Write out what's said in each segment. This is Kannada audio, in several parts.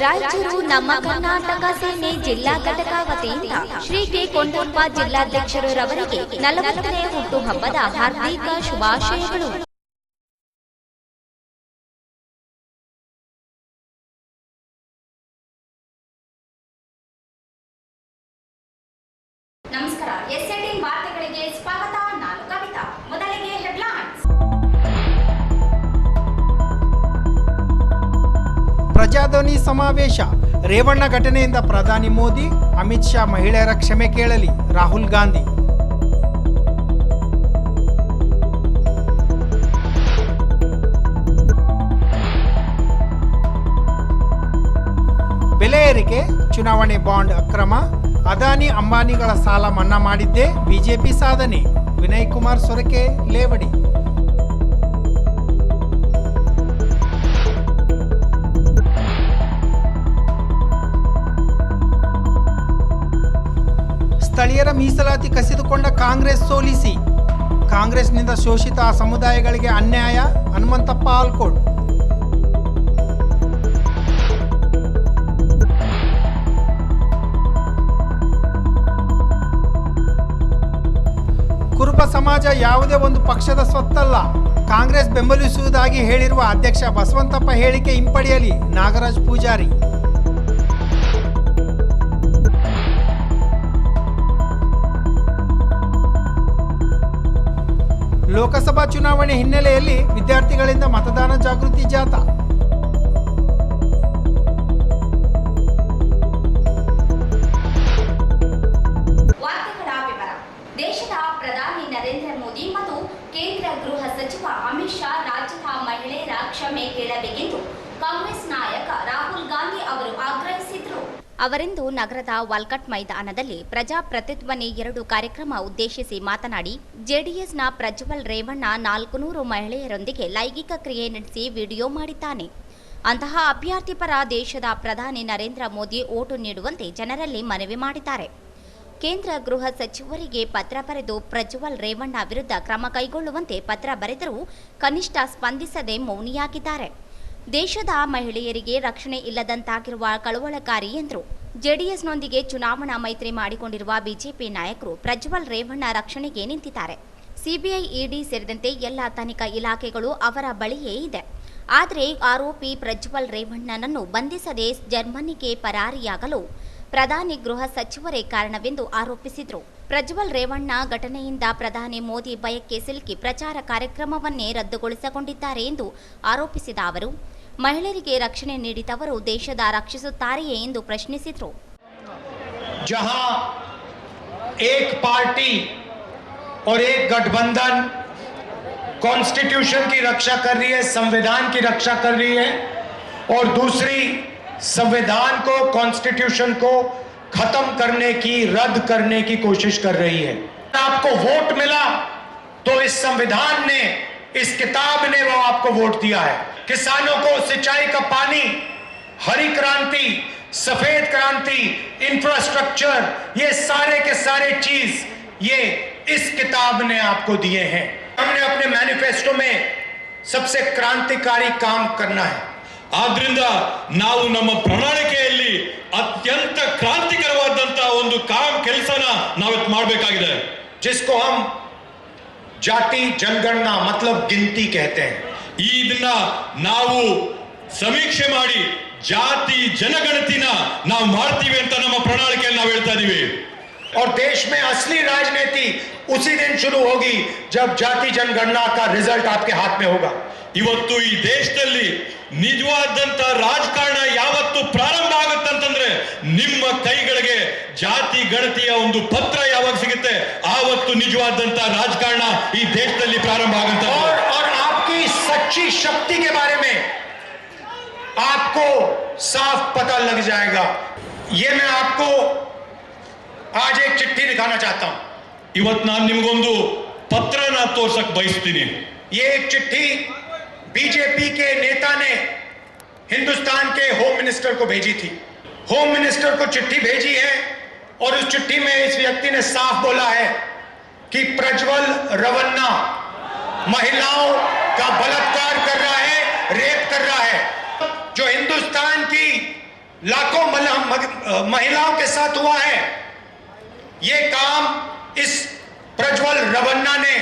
ರಾಯಚೂರು ನಮ್ಮ ಕರ್ನಾಟಕ ಸೇನೆ ಜಿಲ್ಲಾ ಘಟಕ ವತಿಯಿಂದ ಶ್ರೀ ಕೆ ಕೊಂಡಪ್ಪ ಜಿಲ್ಲಾಧ್ಯಕ್ಷರು ರವರಿಗೆ 40ನೇ ಹುಟ್ಟುಹಬ್ಬದ ಹಾರ್ದಿಕ ಶುಭಾಶಯಗಳು. ನಮಸ್ಕಾರ, ಎಸ್18 ವಾರ್ತೆಗಳಿಗೆ ಸ್ವಾಗತ. ನಾನು ಕವಿತಾ. ಮೊದಲಿಗೆ ಹೆಡ್ಲೈನ್ಸ್. ಪ್ರಜಾಧ್ವನಿ ಸಮಾವೇಶ. ರೇವಣ್ಣ ಘಟನೆಯಿಂದ ಪ್ರಧಾನಿ ಮೋದಿ, ಅಮಿತ್ ಶಾ ಮಹಿಳೆಯರ ಕ್ಷಮೆ ಕೇಳಲಿ, ರಾಹುಲ್ ಗಾಂಧಿ. ಬೆಲೆ ಏರಿಕೆ, ಚುನಾವಣೆ ಬಾಂಡ್ ಅಕ್ರಮ, ಅದಾನಿ ಅಂಬಾನಿಗಳ ಸಾಲ ಮನ್ನಾ ಮಾಡಿದ್ದೇ ಬಿಜೆಪಿ ಸಾಧನೆ, ವಿನಯ್ ಕುಮಾರ್ ಸೊರಕೆ, ಲೇವಡಿ. ಸ್ಥಳೀಯರ ಮೀಸಲಾತಿ ಕಸಿದುಕೊಂಡ ಕಾಂಗ್ರೆಸ್ ಸೋಲಿಸಿ, ಕಾಂಗ್ರೆಸ್ನಿಂದ ಶೋಷಿತ ಸಮುದಾಯಗಳಿಗೆ ಅನ್ಯಾಯ, ಹನುಮಂತಪ್ಪ ಆಲ್ಕೋಡ್. ಕುರುಬ ಸಮಾಜ ಯಾವುದೇ ಒಂದು ಪಕ್ಷದ ಸ್ವತ್ತಲ್ಲ, ಕಾಂಗ್ರೆಸ್ ಬೆಂಬಲಿಸುವುದಾಗಿ ಹೇಳಿರುವ ಅಧ್ಯಕ್ಷ ಬಸವಂತಪ್ಪ ಹೇಳಿಕೆ ಹಿಂಪಡೆಯಲಿ, ನಾಗರಾಜ್ ಪೂಜಾರಿ. ಲೋಕಸಭಾ ಚುನಾವಣೆ ಹಿನ್ನೆಲೆಯಲ್ಲಿ ವಿದ್ಯಾರ್ಥಿಗಳಿಂದ ಮತದಾನ ಜಾಗೃತಿ ಜಾಥಾ. ವಾರ್ತೆಗಳ ವಿವರ. ದೇಶದ ಪ್ರಧಾನಿ ನರೇಂದ್ರ ಮೋದಿ ಮತ್ತು ಕೇಂದ್ರ ಗೃಹ ಸಚಿವ ಅಮಿತ್ ಶಾ ರಾಜ್ಯದ ಮಹಿಳೆಯರ ಕ್ಷಮೆ ಕೇಳಬೇಕೆಂದು ಕಾಂಗ್ರೆಸ್ ನಾಯಕ ರಾಹುಲ್ ಗಾಂಧಿ ಅವರು ಆಗ್ರಹಿಸಿದರು. ಅವರಿಂದು ನಗರದ ವಾಲ್ಕಟ್ ಮೈದಾನದಲ್ಲಿ ಪ್ರಜಾಪ್ರತಿಧ್ವನಿ 2 ಕಾರ್ಯಕ್ರಮ ಉದ್ದೇಶಿಸಿ ಮಾತನಾಡಿ, ಜೆಡಿಎಸ್ನ ಪ್ರಜ್ವಲ್ ರೇವಣ್ಣ 400 ಮಹಿಳೆಯರೊಂದಿಗೆ ಲೈಂಗಿಕ ಕ್ರಿಯೆ ನಡೆಸಿ ವಿಡಿಯೋ ಮಾಡಿದ್ದಾನೆ. ಅಂತಹ ಅಭ್ಯರ್ಥಿ ಪರ ದೇಶದ ಪ್ರಧಾನಿ ನರೇಂದ್ರ ಮೋದಿ ಓಟು ನೀಡುವಂತೆ ಜನರಲ್ಲಿ ಮನವಿ ಮಾಡಿದ್ದಾರೆ. ಕೇಂದ್ರ ಗೃಹ ಸಚಿವರಿಗೆ ಪತ್ರ ಬರೆದು ಪ್ರಜ್ವಲ್ ರೇವಣ್ಣ ವಿರುದ್ಧ ಕ್ರಮ ಕೈಗೊಳ್ಳುವಂತೆ ಪತ್ರ ಬರೆದರೂ ಕನಿಷ್ಠ ಸ್ಪಂದಿಸದೆ ಮೌನಿಯಾಗಿದ್ದಾರೆ. ದೇಶದ ಮಹಿಳೆಯರಿಗೆ ರಕ್ಷಣೆ ಇಲ್ಲದಂತಾಗಿರುವ ಕಳವಳಕಾರಿ ಎಂದರು. ಜೆಡಿಎಸ್ನೊಂದಿಗೆ ಚುನಾವಣಾ ಮೈತ್ರಿ ಮಾಡಿಕೊಂಡಿರುವ ಬಿಜೆಪಿ ನಾಯಕರು ಪ್ರಜ್ವಲ್ ರೇವಣ್ಣ ರಕ್ಷಣೆಗೆ ನಿಂತಿದ್ದಾರೆ. ಸಿಬಿಐ, ಇಡಿ ಸೇರಿದಂತೆ ಎಲ್ಲ ತನಿಖಾ ಇಲಾಖೆಗಳು ಅವರ ಬಳಿಯೇ ಇದೆ. ಆದರೆ ಆರೋಪಿ ಪ್ರಜ್ವಲ್ ರೇವಣ್ಣನನ್ನು ಬಂಧಿಸದೆ ಜರ್ಮನಿಗೆ ಪರಾರಿಯಾಗಲು ಪ್ರಧಾನಿ ಗೃಹ ಸಚಿವರೇ ಕಾರಣವೆಂದು ಆರೋಪಿಸಿದರು. ಪ್ರಜ್ವಲ್ ರೇವಣ್ಣ ಘಟನೆಯಿಂದ ಪ್ರಧಾನಿ ಮೋದಿ ಭಯಕ್ಕೆ ಸಿಲುಕಿ ಪ್ರಚಾರ ಕಾರ್ಯಕ್ರಮವನ್ನೇ ರದ್ದುಗೊಳಿಸಿಕೊಂಡಿದ್ದಾರೆ ಎಂದು ಆರೋಪಿಸಿದ ಅವರು, ಮಹಿಳೆಯರಿಗೆ ರಕ್ಷಣೆ ನೀಡಿದವರು ದೇಶದ ರಕ್ಷಿಸುತ್ತಾರೆಯೇ ಎಂದು ಪ್ರಶ್ನಿಸಿದರು. जहां एक पार्टी और एक गठबंधन कॉन्स्टिट्यूशन की रक्षा कर रही है, संविधान की रक्षा कर रही है, और दूसरी संविधान को, कॉन्स्टिट्यूशन को खत्म करने की, रद्द करने की कोशिश कर रही है. आपको वोट मिला तो इस संविधान ने, इस किताब ने वो आपको वोट दिया है. किसानों को सिंचाई का पानी, हरी क्रांति, सफेद क्रांति, इंफ्रास्ट्रक्चर, ये सारे के सारे चीज ये इस किताब ने आपको दिए हैं. हमने अपने मैनिफेस्टो में सबसे क्रांतिकारी काम करना है. ಆದ್ರಿಂದ ನಾವು ನಮ್ಮ ಪ್ರಣಾಳಿಕೆಯಲ್ಲಿ ಅತ್ಯಂತ ಕ್ರಾಂತಿಕರವಾದಂತಹ ಒಂದು ಕೆಲಸನ ನಾವಿತ್ತು ಮಾಡಬೇಕಾಗಿದೆ. जिसको हम जाति जनगणना मतलब गिनती कहते हैं. ಇದನ್ನ ನಾವು ಸಮೀಕ್ಷೆ ಮಾಡಿ ಜಾತಿ ಜನಗಣತಿನ ನಾವು ಮಾಡ್ತೀವಿ ಅಂತ ನಮ್ಮ ಪ್ರಣಾಳಿಕೆಯಲ್ಲಿ ನಾವು ಹೇಳ್ತಾ ಇದೀವಿ. और देश में असली राजनीति उसी दिन शुरू होगी जब जाति जनगणना का रिजल्ट आपके हाथ में होगा. ಇವತ್ತು ಈ ದೇಶದಲ್ಲಿ ನಿಜವಾದಂತ ರಾಜಕಾರಣ ಯಾವತ್ತು ಪ್ರಾರಂಭ ಆಗುತ್ತಂತಂದ್ರೆ ನಿಮ್ಮ ಕೈಗಳಿಗೆ ಜಾತಿ ಗಣತಿಯ ಒಂದು ಪತ್ರ ಯಾವಾಗ ಸಿಗುತ್ತೆ ಆವತ್ತು ನಿಜವಾದಂತ ರಾಜಕಾರಣ ಈ ದೇಶದಲ್ಲಿ ಪ್ರಾರಂಭ ಆಗುತ್ತೆ. और आपकी सच्ची शक्ति के बारे में आपको साफ पता लग जाएगा. ये मैं आपको आज एक चिट्ठी दिखाना चाहता हूं. ಇವತ್ತು ನಾನು ನಿಮಗೊಂದು ಪತ್ರನ ತೋರ್ಸಕ್ ಬಯಸ್ತೀನಿ. ये एक चिट्ठी बीजेपी के नेता ने हिंदुस्तान के होम मिनिस्टर को भेजी थी. होम मिनिस्टर को चिट्ठी भेजी है और उस चिट्ठी में इस व्यक्ति ने साफ बोला है कि प्रज्वल रेवन्ना महिलाओं का बलात्कार कर रहा है, रेप कर रहा है. जो हिंदुस्तान की लाखों महिलाओं के साथ हुआ है। ये काम इस प्रज्वल रवन्ना ने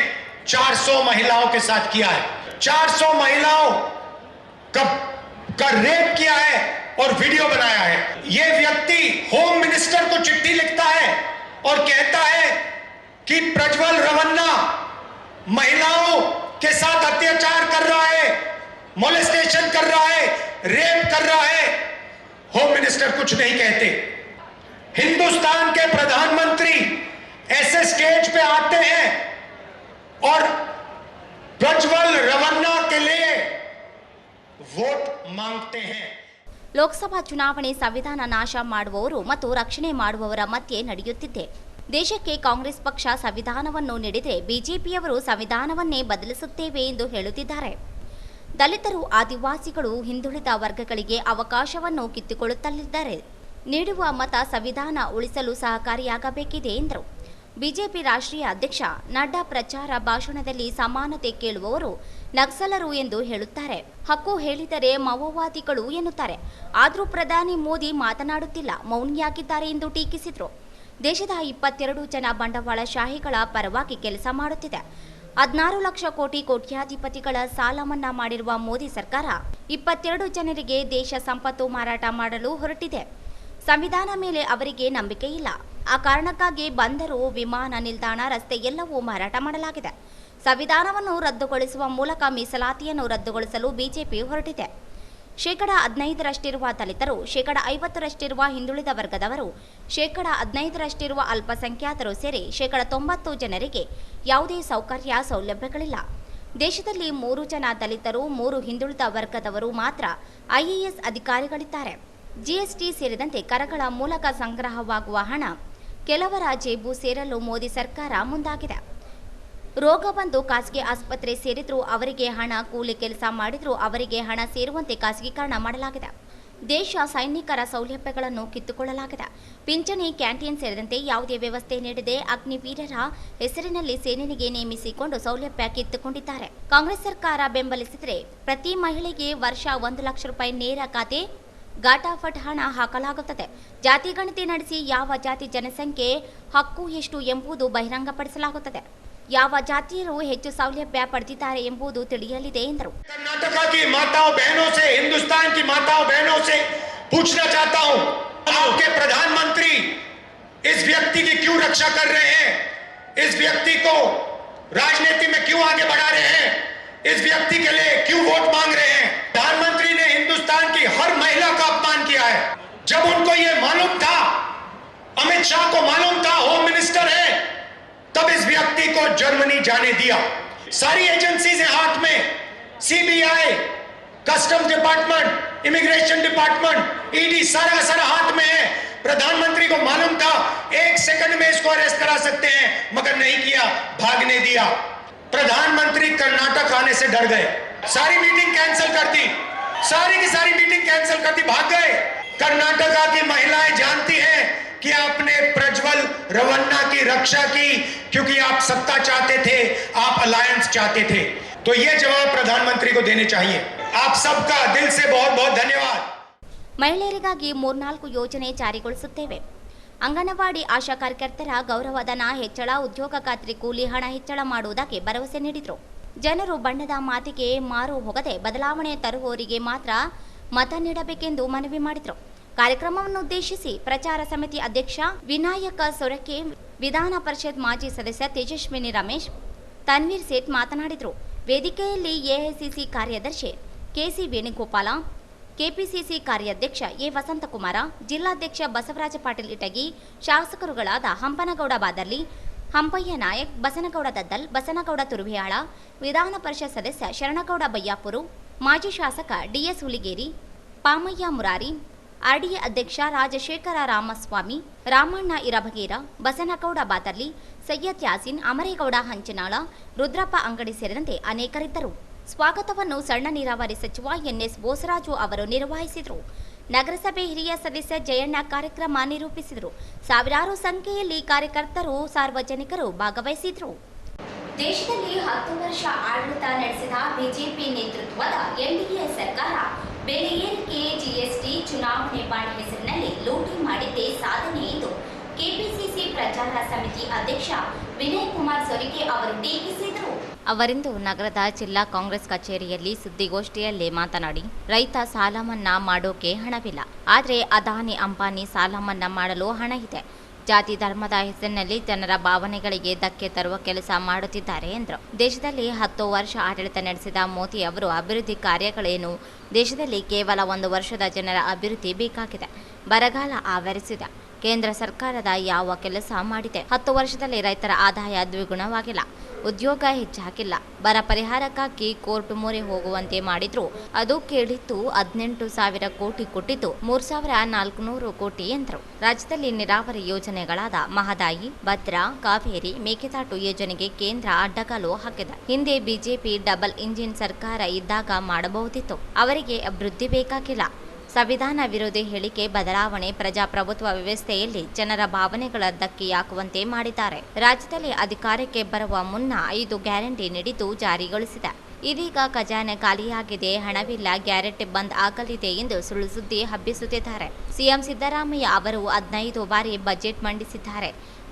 400 महिलाओं के साथ किया है। 400 महिलाओं का रेप किया है और वीडियो बनाया है। ये व्यक्ति होम मिनिस्टर को चिट्ठी लिखता है और कहता है कि प्रज्वल रवन्ना महिलाओं के साथ अत्याचार कर रहा है, मोलेस्टेशन कर रहा है, रेप कर रहा है। होम मिनिस्टर कुछ नहीं कहते। हिंदुस्तान के प्रधानमंत्री ऐसे स्टेज पे आते हैं और प्रज्वल रवन्ना के लिए वोट मांगते हैं। ಲೋಕಸಭಾ ಚುನಾವಣೆ ಸಂವಿಧಾನ ನಾಶ ಮಾಡುವವರು ಮತ್ತು ರಕ್ಷಣೆ ಮಾಡುವವರ ಮಧ್ಯೆ ನಡೆಯುತ್ತಿದೆ. ದೇಶಕ್ಕೆ ಕಾಂಗ್ರೆಸ್ ಪಕ್ಷ ಸಂವಿಧಾನವನ್ನು ನೀಡಿದರೆ ಬಿಜೆಪಿಯವರು ಸಂವಿಧಾನವನ್ನೇ ಬದಲಿಸುತ್ತೇವೆ ಎಂದು ಹೇಳುತ್ತಿದ್ದಾರೆ. ದಲಿತರು, ಆದಿವಾಸಿಗಳು, ಹಿಂದುಳಿದ ವರ್ಗಗಳಿಗೆ ಅವಕಾಶವನ್ನು ಕಿತ್ತುಕೊಳ್ಳುತ್ತಲಿದ್ದಾರೆ. ನೀಡುವ ಮತ ಸಂವಿಧಾನ ಉಳಿಸಲು ಸಹಕಾರಿಯಾಗಬೇಕಿದೆ ಎಂದರು. ಬಿಜೆಪಿ ರಾಷ್ಟ್ರೀಯ ಅಧ್ಯಕ್ಷ ನಡ್ಡಾ ಪ್ರಚಾರ ಭಾಷಣದಲ್ಲಿ ಸಮಾನತೆ ಕೇಳುವವರು ನಕ್ಸಲರು ಎಂದು ಹೇಳುತ್ತಾರೆ. ಹಕ್ಕು ಹೇಳಿದರೆ ಮಾವೋವಾದಿಗಳು ಎನ್ನುತ್ತಾರೆ. ಆದರೂ ಪ್ರಧಾನಿ ಮೋದಿ ಮಾತನಾಡುತ್ತಿಲ್ಲ, ಮೌನಿಯಾಗಿದ್ದಾರೆ ಎಂದು ಟೀಕಿಸಿದರು. ದೇಶದ 22 ಜನ ಬಂಡವಾಳಶಾಹಿಗಳ ಪರವಾಗಿ ಕೆಲಸ ಮಾಡುತ್ತಿದೆ. 16 ಲಕ್ಷ ಕೋಟಿ ಕೋಟ್ಯಾಧಿಪತಿಗಳ ಸಾಲ ಮನ್ನಾ ಮಾಡಿರುವ ಮೋದಿ ಸರ್ಕಾರ 22 ಜನರಿಗೆ ದೇಶ ಸಂಪತ್ತು ಮಾರಾಟ ಮಾಡಲು ಹೊರಟಿದೆ. ಸಂವಿಧಾನ ಮೇಲೆ ಅವರಿಗೆ ನಂಬಿಕೆ ಇಲ್ಲ. ಆ ಕಾರಣಕ್ಕಾಗಿ ಬಂದರು, ವಿಮಾನ ನಿಲ್ದಾಣ, ರಸ್ತೆ ಎಲ್ಲವೂ ಮಾರಾಟ ಮಾಡಲಾಗಿದೆ. ಸಂವಿಧಾನವನ್ನು ರದ್ದುಗೊಳಿಸುವ ಮೂಲಕ ಮೀಸಲಾತಿಯನ್ನು ರದ್ದುಗೊಳಿಸಲು ಬಿಜೆಪಿ ಹೊರಟಿದೆ. 15% ದಲಿತರು, 50% ಹಿಂದುಳಿದ ವರ್ಗದವರು, 15% ಅಲ್ಪಸಂಖ್ಯಾತರು ಸೇರಿ 90 ಜನರಿಗೆ ಯಾವುದೇ ಸೌಕರ್ಯ ಸೌಲಭ್ಯಗಳಿಲ್ಲ. ದೇಶದಲ್ಲಿ 3 ಜನ ದಲಿತರು, 3 ಹಿಂದುಳಿದ ವರ್ಗದವರು ಮಾತ್ರ IAS ಅಧಿಕಾರಿಗಳಿದ್ದಾರೆ. ಜಿಎಸ್ಟಿ ಸೇರಿದಂತೆ ಕರಗಳ ಮೂಲಕ ಸಂಗ್ರಹವಾಗುವ ಹಣ ಕೆಲವರ ಜೇಬು ಸೇರಲು ಮೋದಿ ಸರ್ಕಾರ ಮುಂದಾಗಿದೆ. ರೋಗ ಬಂದು ಖಾಸಗಿ ಆಸ್ಪತ್ರೆ ಸೇರಿದ್ರು ಅವರಿಗೆ ಹಣ, ಕೂಲಿ ಕೆಲಸ ಮಾಡಿದ್ರು ಅವರಿಗೆ ಹಣ ಸೇರುವಂತೆ ಖಾಸಗೀಕರಣ ಮಾಡಲಾಗಿದೆ. ದೇಶ ಸೈನಿಕರ ಸೌಲಭ್ಯಗಳನ್ನು ಕಿತ್ತುಕೊಳ್ಳಲಾಗಿದೆ. ಪಿಂಚಣಿ, ಕ್ಯಾಂಟೀನ್ ಸೇರಿದಂತೆ ಯಾವುದೇ ವ್ಯವಸ್ಥೆ ನೀಡದೆ ಅಗ್ನಿವೀರರ ಹೆಸರಿನಲ್ಲಿ ಸೇನೆಗೆ ನೇಮಿಸಿಕೊಂಡು ಸೌಲಭ್ಯ ಕಿತ್ತುಕೊಂಡಿದ್ದಾರೆ. ಕಾಂಗ್ರೆಸ್ ಸರ್ಕಾರ ಬೆಂಬಲಿಸಿದರೆ ಪ್ರತಿ ಮಹಿಳೆಗೆ ವರ್ಷ 1 ಲಕ್ಷ ರೂಪಾಯಿ ನೇರ ಖಾತೆ ಗಾಟಾಫಟ್ ಹಣ ಹಾಕಲಾಗುತ್ತದೆ. ಜಾತಿ ಗಣತಿ ನಡೆಸಿ ಯಾವ ಜಾತಿ ಜನಸಂಖ್ಯೆ ಹಕ್ಕು ಎಷ್ಟು ಎಂಬುದು ಬಹಿರಂಗಪಡಿಸಲಾಗುತ್ತದೆ. ಯಾವ ಜಾತಿಯರು ಹೆಚ್ಚು ಸೌಲಭ್ಯ ಪಡೆದಿದ್ದಾರೆ ಎಂಬುದು ತಿಳಿಯಲಿದೆ ಎಂದರು. कर्नाटक की माताओं बहनों से, हिंदुस्तान की माताओं बहनों से पूछना चाहता हूं, आपके प्रधानमंत्री इस व्यक्ति की क्यों रक्षा कर रहे हैं? इस व्यक्ति को राजनीति में क्यों आगे बढ़ा रहे हैं? इस व्यक्ति के लिए क्यों वोट मांग रहे हैं? प्रधानमंत्री ने हिंदुस्तान की हर महिला का अपमान किया है. जब उनको यह मालूम था, अमित शाह को मालूम था होम मिनिस्टर है, तब इस व्यक्ति को जर्मनी जाने दिया. सारी एजेंसीज हैं हाथ में, CBI, customs department, immigration department, ED, सारा हाथ में है. प्रधानमंत्री को मालूम था 1 सेकंड में इसको अरेस्ट करा सकते हैं, मगर नहीं किया, भागने दिया. प्रधानमंत्री कर्नाटक आने से डर गए, सारी मीटिंग कैंसिल कर दी, सारी की सारी मीटिंग कैंसिल कर दी, भाग गए. कर्नाटका की महिलाएं जानती हैं कि आपने प्रज्वल रवन्ना की रक्षा की क्योंकि आप सत्ता चाहते थे, आप अलायंस चाहते थे. तो ये जवाब प्रधानमंत्री को देने चाहिए. आप सबका दिल से बहुत बहुत धन्यवाद. ಮಹಿಳೆಯರಿಗಾಗಿ 3-4 ಯೋಜನೆ ಜಾರಿಗೊಳಿಸುತ್ತೇವೆ. ಅಂಗನವಾಡಿ ಆಶಾ ಕಾರ್ಯಕರ್ತರ ಗೌರವಧನ ಹೆಚ್ಚಳ, ಉದ್ಯೋಗ ಖಾತ್ರಿ ಕೂಲಿ ಹಣ ಹೆಚ್ಚಳ ಮಾಡುವುದಕ್ಕೆ ಭರವಸೆ ನೀಡಿದರು. ಜನರು ಬಣ್ಣದ ಮಾತಿಗೆ ಮಾರು ಹೋಗದೆ ಬದಲಾವಣೆ ತರುವವರಿಗೆ ಮಾತ್ರ ಮತ ನೀಡಬೇಕೆಂದು ಮನವಿ ಮಾಡಿದರು. ಕಾರ್ಯಕ್ರಮವನ್ನುದ್ದೇಶಿಸಿ ಪ್ರಚಾರ ಸಮಿತಿ ಅಧ್ಯಕ್ಷ ವಿನಾಯಕ ಸೊರಕೆ, ವಿಧಾನ ಪರಿಷತ್ ಮಾಜಿ ಸದಸ್ಯ ತೇಜಸ್ವಿನಿ ರಮೇಶ್, ತನ್ವೀರ್ ಸೇಠ್ ಮಾತನಾಡಿದರು. ವೇದಿಕೆಯಲ್ಲಿ ಎಐಸಿಸಿ ಕಾರ್ಯದರ್ಶಿ ಕೆಸಿ ವೇಣುಗೋಪಾಲ, ಕೆಪಿಸಿಸಿ ಕಾರ್ಯಾಧ್ಯಕ್ಷ ಎ ವಸಂತಕುಮಾರ, ಜಿಲ್ಲಾಧ್ಯಕ್ಷ ಬಸವರಾಜ ಪಾಟೀಲ್ ಇಟಗಿ, ಶಾಸಕರುಗಳಾದ ಹಂಪನಗೌಡ ಬಾದರ್ಲಿ, ಹಂಪಯ್ಯ ನಾಯಕ್, ಬಸನಗೌಡ ದದ್ದಲ್, ಬಸನಗೌಡ ತುರುವಿಯಾಳ, ವಿಧಾನ ಪರಿಷತ್ ಸದಸ್ಯ ಶರಣಗೌಡ ಬಯ್ಯಾಪುರು, ಮಾಜಿ ಶಾಸಕ ಡಿಎಸ್ ಹುಲಿಗೇರಿ, ಪಾಮಯ್ಯ ಮುರಾರಿ, ಆರ್ಡಿಎ ಅಧ್ಯಕ್ಷ ರಾಜಶೇಖರ ರಾಮಸ್ವಾಮಿ, ರಾಮಣ್ಣ ಇರಬಗೇರ, ಬಸನಗೌಡ ಬಾದರ್ಲಿ, ಸೈಯದ್ ಯಾಸೀನ್, ಅಮರೇಗೌಡ ಹಂಚನಾಳ, ರುದ್ರಪ್ಪ ಅಂಗಡಿ ಸೇರಿದಂತೆ ಅನೇಕರಿದ್ದರು. ಸ್ವಾಗತವನ್ನು ಸಣ್ಣ ನೀರಾವರಿ ಸಚಿವ ಎನ್ಎಸ್ ಬೋಸರಾಜು ಅವರು ನಿರ್ವಹಿಸಿದರು. ನಗರಸಭೆ ಹಿರಿಯ ಸದಸ್ಯ ಜಯಣ್ಣ ಕಾರ್ಯಕ್ರಮ ನಿರೂಪಿಸಿದರು. ಸಾವಿರಾರು ಸಂಖ್ಯೆಯಲ್ಲಿ ಕಾರ್ಯಕರ್ತರು, ಸಾರ್ವಜನಿಕರು ಭಾಗವಹಿಸಿದರು. ದೇಶದಲ್ಲಿ 10 ವರ್ಷ ಆಡಳಿತ ನಡೆಸಿದ ಬಿಜೆಪಿ ನೇತೃತ್ವದ ಎನ್ಡಿಎ ಸರ್ಕಾರ ಬೆಲೆ ಏರಿಕೆ, ಜಿಎಸ್ಟಿ, ಚುನಾವಣೆ ಬಾಂಡ್ ಹೆಸರಿನಲ್ಲಿ ಲೂಟಿ ಮಾಡಿದ್ದೇ ಸಾಧನೆ ಎಂದು ಕೆಪಿಸಿಸಿ ಪ್ರಚಾರ ಸಮಿತಿ ಅಧ್ಯಕ್ಷ ವಿನಯ್ ಕುಮಾರ್ ಸೊರಕೆ ಅವರು ಟೀಕಿಸಿದರು. ಅವರಿಂದು ನಗರದ ಜಿಲ್ಲಾ ಕಾಂಗ್ರೆಸ್ ಕಚೇರಿಯಲ್ಲಿ ಸುದ್ದಿಗೋಷ್ಠಿಯಲ್ಲಿ ಮಾತನಾಡಿ, ರೈತ ಸಾಲ ಮನ್ನಾ ಮಾಡೋಕೆ ಹಣವಿಲ್ಲ, ಆದರೆ ಅದಾನಿ ಅಂಬಾನಿ ಸಾಲ ಮನ್ನಾ ಮಾಡಲು ಹಣ ಇದೆ. ಜಾತಿ ಧರ್ಮದ ಹೆಸರಿನಲ್ಲಿ ಜನರ ಭಾವನೆಗಳಿಗೆ ಧಕ್ಕೆ ತರುವ ಕೆಲಸ ಮಾಡುತ್ತಿದ್ದಾರೆ ಎಂದರು. ದೇಶದಲ್ಲಿ 10 ವರ್ಷ ಆಡಳಿತ ನಡೆಸಿದ ಮೋದಿ ಅವರು ಅಭಿವೃದ್ಧಿ ಕಾರ್ಯಗಳೇನು? ದೇಶದಲ್ಲಿ ಕೇವಲ 1 ವರ್ಷದ ಜನರ ಅಭಿವೃದ್ಧಿ ಬೇಕಾಗಿದೆ. ಬರಗಾಲ ಆವರಿಸಿದೆ. ಕೇಂದ್ರ ಸರ್ಕಾರದ ಯಾವ ಕೆಲಸ ಮಾಡಿದೆ? 10 ವರ್ಷದಲ್ಲಿ ರೈತರ ಆದಾಯ ದ್ವಿಗುಣವಾಗಿಲ್ಲ, ಉದ್ಯೋಗ ಹೆಚ್ಚಾಗಿಲ್ಲ. ಬರ ಪರಿಹಾರಕ್ಕಾಗಿ ಕೋರ್ಟ್ ಮೊರೆ ಹೋಗುವಂತೆ ಮಾಡಿದ್ರು. ಅದು ಕೇಳಿತ್ತು 18,000 ಕೋಟಿ ಕೊಟ್ಟಿದ್ದು 3,400 ಕೋಟಿ ಎಂದರು. ರಾಜ್ಯದಲ್ಲಿ ನೀರಾವರಿ ಯೋಜನೆಗಳಾದ ಮಹದಾಯಿ, ಭದ್ರಾ, ಕಾವೇರಿ, ಮೇಕೆದಾಟು ಯೋಜನೆಗೆ ಕೇಂದ್ರ ಅಡ್ಡಗಾಲು ಹಾಕಿದೆ. ಹಿಂದೆ ಬಿಜೆಪಿ ಡಬಲ್ ಇಂಜಿನ್ ಸರ್ಕಾರ ಇದ್ದಾಗ ಮಾಡಬಹುದಿತ್ತು. ಅವರಿಗೆ ಅಭಿವೃದ್ಧಿ ಬೇಕಾಗಿಲ್ಲ. ಸಂವಿಧಾನ ವಿರೋಧಿ ಹೇಳಿಕೆ, ಬದಲಾವಣೆ, ಪ್ರಜಾಪ್ರಭುತ್ವ ವ್ಯವಸ್ಥೆಯಲ್ಲಿ ಜನರ ಭಾವನೆಗಳ ಧಕ್ಕೆಯಾಗುವಂತೆ ಮಾಡಿದ್ದಾರೆ. ರಾಜ್ಯದಲ್ಲಿ ಅಧಿಕಾರಕ್ಕೆ ಬರುವ ಮುನ್ನ 5 ಗ್ಯಾರಂಟಿ ನೀಡಿದ್ದು ಜಾರಿಗೊಳಿಸಿದೆ. ಇದೀಗ ಖಜಾನೆ ಖಾಲಿಯಾಗಿದೆ, ಹಣವಿಲ್ಲ, ಗ್ಯಾರಂಟಿ ಬಂದ್ ಆಗಲಿದೆ ಎಂದು ಸುಳ್ಳು ಸುದ್ದಿ ಹಬ್ಬಿಸುತ್ತಿದ್ದಾರೆ. ಸಿಎಂ ಸಿದ್ದರಾಮಯ್ಯ ಅವರು 15 ಬಾರಿ ಬಜೆಟ್ ಮಂಡಿಸಿದ್ದಾರೆ.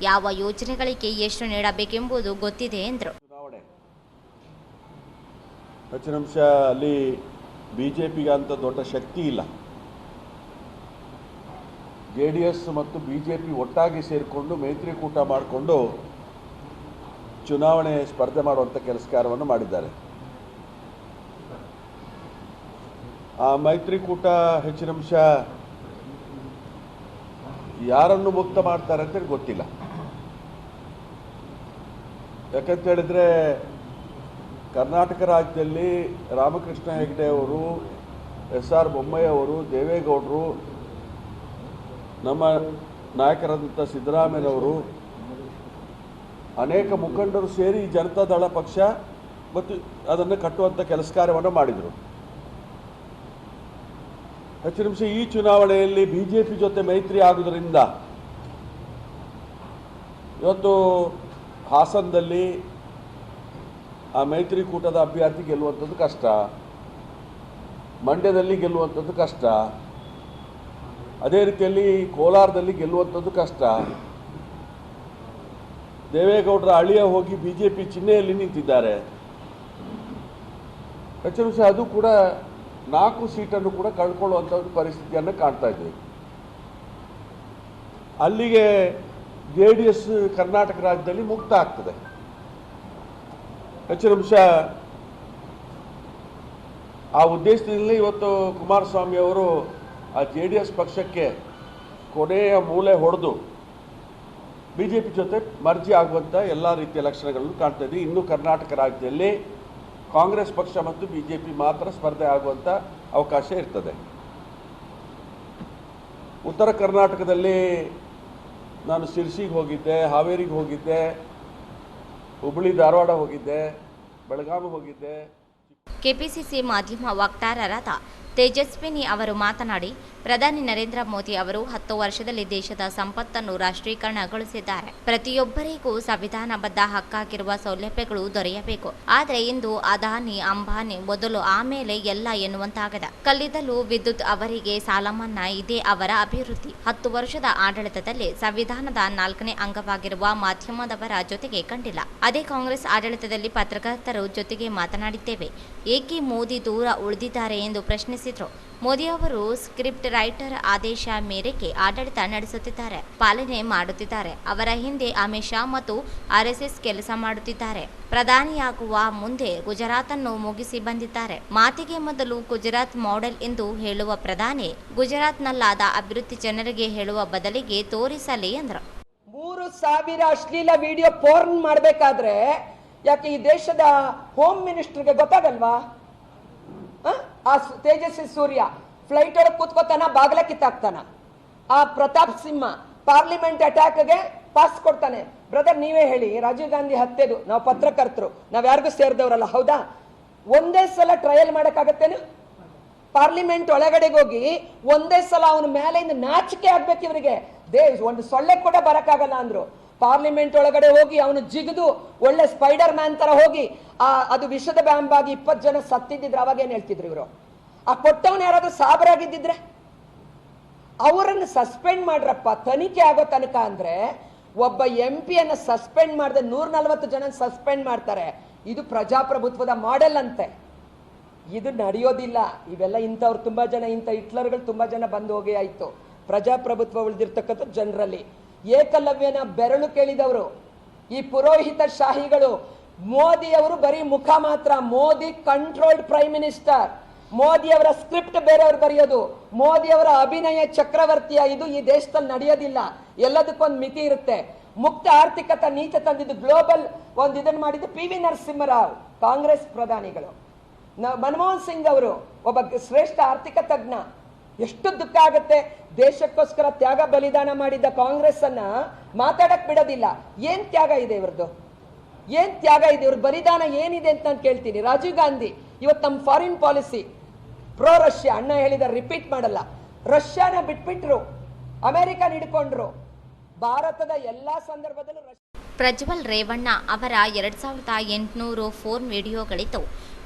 ಯಾವ ಯೋಜನೆಗಳಿಗೆ ಎಷ್ಟು ನೀಡಬೇಕೆಂಬುದು ಗೊತ್ತಿದೆ ಎಂದರು. ಅಲ್ಲಿ ಬಿಜೆಪಿಗೆ ಅಂತ ದೊಡ್ಡ ಶಕ್ತಿ ಇಲ್ಲ. JDS ಮತ್ತು ಬಿಜೆಪಿ ಒಟ್ಟಾಗಿ ಸೇರಿಕೊಂಡು ಮೈತ್ರಿಕೂಟ ಮಾಡಿಕೊಂಡು ಚುನಾವಣೆ ಸ್ಪರ್ಧೆ ಮಾಡುವಂಥ ಕೆಲಸ ಕಾರ್ಯವನ್ನು ಮಾಡಿದ್ದಾರೆ. ಆ ಮೈತ್ರಿಕೂಟ ಹೆಚ್ಚಿನಂಶ ಯಾರನ್ನು ಮುಕ್ತ ಮಾಡ್ತಾರೆ ಅಂತ ಗೊತ್ತಿಲ್ಲ. ಯಾಕಂತ ಹೇಳಿದ್ರೆ ಕರ್ನಾಟಕ ರಾಜ್ಯದಲ್ಲಿ ರಾಮಕೃಷ್ಣ ಹೆಗಡೆ ಅವರು, SR ಬೊಮ್ಮಾಯಿ ಅವರು, ದೇವೇಗೌಡರು, ನಮ್ಮ ನಾಯಕರಾದಂಥ ಸಿದ್ದರಾಮಯ್ಯನವರು, ಅನೇಕ ಮುಖಂಡರು ಸೇರಿ ಜನತಾದಳ ಪಕ್ಷ ಮತ್ತು ಅದನ್ನು ಕಟ್ಟುವಂಥ ಕೆಲಸ ಕಾರ್ಯವನ್ನು ಮಾಡಿದರು. ಹೆಚ್ಚು ನಿಮಿಷ ಈ ಚುನಾವಣೆಯಲ್ಲಿ ಬಿಜೆಪಿ ಜೊತೆ ಮೈತ್ರಿ ಆಗುವುದರಿಂದ ಇವತ್ತು ಹಾಸನದಲ್ಲಿ ಆ ಮೈತ್ರಿಕೂಟದ ಅಭ್ಯರ್ಥಿ ಗೆಲ್ಲುವಂಥದ್ದು ಕಷ್ಟ, ಮಂಡ್ಯದಲ್ಲಿ ಗೆಲ್ಲುವಂಥದ್ದು ಕಷ್ಟ, ಅದೇ ರೀತಿಯಲ್ಲಿ ಕೋಲಾರದಲ್ಲಿ ಗೆಲ್ಲುವಂಥದ್ದು ಕಷ್ಟ. ದೇವೇಗೌಡರ ಅಳಿಯ ಹೋಗಿ ಬಿಜೆಪಿ ಚಿಹ್ನೆಯಲ್ಲಿ ನಿಂತಿದ್ದಾರೆ. ಹೆಚ್ಚು ನಿಮಿಷ ಅದು ಕೂಡ 4 ಸೀಟನ್ನು ಕೂಡ ಕಳ್ಕೊಳ್ಳುವಂಥ ಒಂದು ಪರಿಸ್ಥಿತಿಯನ್ನು ಕಾಣ್ತಾ ಇದ್ದೀವಿ. ಅಲ್ಲಿಗೆ JDS ಕರ್ನಾಟಕ ರಾಜ್ಯದಲ್ಲಿ ಮುಕ್ತ ಆಗ್ತದೆ. ಹೆಚ್ಚು ನಿಮಿಷ ಆ ಉದ್ದೇಶದಲ್ಲಿ ಇವತ್ತು ಕುಮಾರಸ್ವಾಮಿ ಅವರು ಆ JDS ಪಕ್ಷಕ್ಕೆ ಕೊನೆಯ ಮೂಲೆ ಹೊಡೆದು ಬಿಜೆಪಿ ಜೊತೆ ಮರ್ಜಿ ಆಗುವಂಥ ಎಲ್ಲ ರೀತಿಯ ಲಕ್ಷಣಗಳನ್ನು ಕಾಣ್ತಾ ಇದ್ದೀವಿ. ಇನ್ನು ಕರ್ನಾಟಕ ರಾಜ್ಯದಲ್ಲಿ ಕಾಂಗ್ರೆಸ್ ಪಕ್ಷ ಮತ್ತು ಬಿಜೆಪಿ ಮಾತ್ರ ಸ್ಪರ್ಧೆ ಆಗುವಂಥ ಅವಕಾಶ ಇರ್ತದೆ. ಉತ್ತರ ಕರ್ನಾಟಕದಲ್ಲಿ ನಾನು ಶಿರ್ಸಿಗೆ ಹೋಗಿದ್ದೆ, ಹಾವೇರಿಗೆ ಹೋಗಿದ್ದೆ, ಹುಬ್ಬಳ್ಳಿ ಧಾರವಾಡ ಹೋಗಿದ್ದೆ, ಬೆಳಗಾವಿ ಹೋಗಿದ್ದೆ. ಕೆಪಿಸಿಸಿ ಮಾಧ್ಯಮ ವಕ್ತಾರರಾದ ತೇಜಸ್ವಿನಿ ಅವರು ಮಾತನಾಡಿ, ಪ್ರಧಾನಿ ನರೇಂದ್ರ ಮೋದಿ ಅವರು 10 ವರ್ಷದಲ್ಲಿ ದೇಶದ ಸಂಪತ್ತನ್ನು ರಾಷ್ಟ್ರೀಕರಣಗೊಳಿಸಿದ್ದಾರೆ. ಪ್ರತಿಯೊಬ್ಬರಿಗೂ ಸಂವಿಧಾನಬದ್ಧ ಹಕ್ಕಾಗಿರುವ ಸೌಲಭ್ಯಗಳು ದೊರೆಯಬೇಕು. ಆದರೆ ಇಂದು ಅದಾನಿ, ಅಂಬಾನಿ ಮೊದಲು ಆಮೇಲೆ ಎಲ್ಲ ಎನ್ನುವಂತಾಗಿದೆ. ಕಲ್ಲಿದ್ದಲು, ವಿದ್ಯುತ್, ಅವರಿಗೆ ಸಾಲ ಮನ್ನಾ ಇದೇ ಅವರ ಅಭಿವೃದ್ಧಿ. 10 ವರ್ಷದ ಆಡಳಿತದಲ್ಲಿ ಸಂವಿಧಾನದ 4ನೇ ಅಂಗವಾಗಿರುವ ಮಾಧ್ಯಮದವರ ಜೊತೆಗೆ ಕಂಡಿಲ್ಲ. ಅದೇ ಕಾಂಗ್ರೆಸ್ ಆಡಳಿತದಲ್ಲಿ ಪತ್ರಕರ್ತರ ಜೊತೆಗೆ ಮಾತನಾಡಿದ್ದೇವೆ. ಏಕೆ ಮೋದಿ ದೂರ ಉಳಿದಿದ್ದಾರೆ ಎಂದು ಪ್ರಶ್ನಿಸಿದರು. ಮೋದಿ ಅವರು ಸ್ಕ್ರಿಪ್ಟ್ ರೈಟರ್ ಆದೇಶ ಮೇರೆಗೆ ಆಡಳಿತ ನಡೆಸುತ್ತಿದ್ದಾರೆ, ಪಾಲನೆ ಮಾಡುತ್ತಿದ್ದಾರೆ. ಅವರ ಹಿಂದೆ ಅಮಿತ್ ಶಾ ಮತ್ತು RSS ಕೆಲಸ ಮಾಡುತ್ತಿದ್ದಾರೆ. ಪ್ರಧಾನಿಯಾಗುವ ಮುಂದೆ ಗುಜರಾತ್ ಅನ್ನು ಮುಗಿಸಿ ಬಂದಿದ್ದಾರೆ. ಮಾತಿಗೆ ಮೊದಲು ಗುಜರಾತ್ ಮಾಡೆಲ್ ಎಂದು ಹೇಳುವ ಪ್ರಧಾನಿ ಗುಜರಾತ್ನಲ್ಲಾದ ಅಭಿವೃದ್ಧಿ ಜನರಿಗೆ ಹೇಳುವ ಬದಲಿಗೆ ತೋರಿಸಲಿ ಎಂದರು. 3,000 ಅಶ್ಲೀಲ ವಿಡಿಯೋ ಪೋರ್ನ್ ಮಾಡಬೇಕಾದ್ರೆ ಯಾಕೆ ಈ ದೇಶದ ಹೋಮ್ ಮಿನಿಸ್ಟರ್ಗೆ ಗೊತ್ತಾಗಲ್ವಾ? ಆ ತೇಜಸ್ವಿ ಸೂರ್ಯ ಫ್ಲೈಟ್ ಒಳಗೆ ಕೂತ್ಕೋತಾನ, ಬಾಗ್ಲ ಕಿತ್ತಾಕ್ತಾನ. ಆ ಪ್ರತಾಪ್ ಸಿಂಹ ಪಾರ್ಲಿಮೆಂಟ್ ಅಟ್ಯಾಕ್ಗೆ ಪಾಸ್ ಕೊಡ್ತಾನೆ. ಬ್ರದರ್ ನೀವೇ ಹೇಳಿ, ರಾಜೀವ್ ಗಾಂಧಿ ಹತ್ಯೆದು ನಾವು ಪತ್ರಕರ್ತರು, ನಾವ್ ಯಾರಿಗೂ ಸೇರಿದವರಲ್ಲ, ಹೌದಾ? ಒಂದೇ ಸಲ ಟ್ರಯಲ್ ಮಾಡಕ್ಕಾಗತ್ತೇನು? ಪಾರ್ಲಿಮೆಂಟ್ ಒಳಗಡೆಗೆ ಹೋಗಿ ಒಂದೇ ಸಲ ಅವನ ಮೇಲೆಯಿಂದ ನಾಚಿಕೆ ಆಗ್ಬೇಕು ಇವರಿಗೆ. ಒಂದು ಸೊಳ್ಳೆ ಕೂಡ ಬರಕ್ಕಾಗಲ್ಲ ಅಂದ್ರು. ಪಾರ್ಲಿಮೆಂಟ್ ಒಳಗಡೆ ಹೋಗಿ ಅವನು ಜಿಗಿದು ಒಳ್ಳೆ ಸ್ಪೈಡರ್ ಮ್ಯಾನ್ ತರ ಹೋಗಿ ಅದು ವಿಷದ ಬ್ಯಾಂಬ್ ಆಗಿ 20 ಜನ ಸತ್ತಿದ್ರು. ಅವಾಗ ಏನ್ ಹೇಳ್ತಿದ್ರು ಇವರು? ಆ ಕೊಟ್ಟವನು ಯಾರಾದ್ರೂ ಸಾಬರಾಗಿದ್ದಿದ್ರೆ ಅವರನ್ನು ಸಸ್ಪೆಂಡ್ ಮಾಡ್ರಪ್ಪ, ತನಿಖೆ ಆಗೋ ತನಕ. ಅಂದ್ರೆ ಒಬ್ಬ MP ಅನ್ನ ಸಸ್ಪೆಂಡ್ ಮಾಡದೆ 140 ಜನ ಸಸ್ಪೆಂಡ್ ಮಾಡ್ತಾರೆ. ಇದು ಪ್ರಜಾಪ್ರಭುತ್ವದ ಮಾಡೆಲ್ ಅಂತೆ. ಇದು ನಡೆಯೋದಿಲ್ಲ. ಇವೆಲ್ಲ ಇಂಥವ್ರು ತುಂಬಾ ಜನ, ಇಂಥ ಹಿಟ್ಲರ್ಗಳು ತುಂಬಾ ಜನ ಬಂದು ಹೋಗಿ ಆಯ್ತು. ಪ್ರಜಾಪ್ರಭುತ್ವ ಉಳಿದಿರ್ತಕ್ಕಂಥ ಜನರಲ್ಲಿ ಏಕಲವ್ಯನ ಬೆರಳು ಕೇಳಿದವರು ಈ ಪುರೋಹಿತ ಶಾಹಿಗಳು. ಮೋದಿ ಅವರು ಬರೀ ಮುಖ ಮಾತ್ರ. Modi controlled prime minister. Modi ಅವರ ಸ್ಕ್ರಿಪ್ಟ್ ಬೇರೆಯವರು ಬರೆಯೋದು. ಮೋದಿ ಅವರ ಅಭಿನಯ ಚಕ್ರವರ್ತಿಯ ಇದು ಈ ದೇಶದಲ್ಲಿ ನಡೆಯೋದಿಲ್ಲ. ಎಲ್ಲದಕ್ಕೊಂದು ಮಿತಿ ಇರುತ್ತೆ. ಮುಕ್ತ ಆರ್ಥಿಕತೆ ನೀತಿ ತಂದಿದ್ದು ಗ್ಲೋಬಲ್ ಒಂದು ಇದನ್ನು ಮಾಡಿದ್ದು PV ನರಸಿಂಹರಾವ್, ಕಾಂಗ್ರೆಸ್ ಪ್ರಧಾನಿಗಳು. ಮನಮೋಹನ್ ಸಿಂಗ್ ಅವರು ಒಬ್ಬ ಶ್ರೇಷ್ಠ ಆರ್ಥಿಕ ತಜ್ಞ. ಎಷ್ಟು ದುಃಖ ಆಗುತ್ತೆ. ದೇಶಕ್ಕೋಸ್ಕರ ತ್ಯಾಗ ಬಲಿದಾನ ಮಾಡಿದ್ದ ಕಾಂಗ್ರೆಸ್ ಅನ್ನ ಮಾತಾಡಕ್ ಬಿಡೋದಿಲ್ಲ. ಏನ್ ತ್ಯಾಗ ಇದೆ ಇವ್ರದ್ದು? ಏನ್ ತ್ಯಾಗ ಇದೆ? ಇವ್ರ ಬಲಿದಾನ ಏನಿದೆ ಅಂತ ನಾನು ಕೇಳ್ತೀನಿ. ರಾಜೀವ್ ಗಾಂಧಿ ಇವತ್ತು ನಮ್ಮ ಫಾರಿನ್ ಪಾಲಿಸಿ ಪ್ರೋ ರಷ್ಯಾ, ಅಣ್ಣ ಹೇಳಿದ ರಿಪೀಟ್ ಮಾಡಲ್ಲ. ರಷ್ಯಾನ ಬಿಟ್ಬಿಟ್ರು, ಅಮೆರಿಕನ್ ಹಿಡ್ಕೊಂಡ್ರು. ಭಾರತದ ಎಲ್ಲಾ ಸಂದರ್ಭದಲ್ಲೂ ಪ್ರಜ್ವಲ್ ರೇವಣ್ಣ ಅವರ 2800 ಫೋನ್ ವಿಡಿಯೋಗಳಿತ್ತು.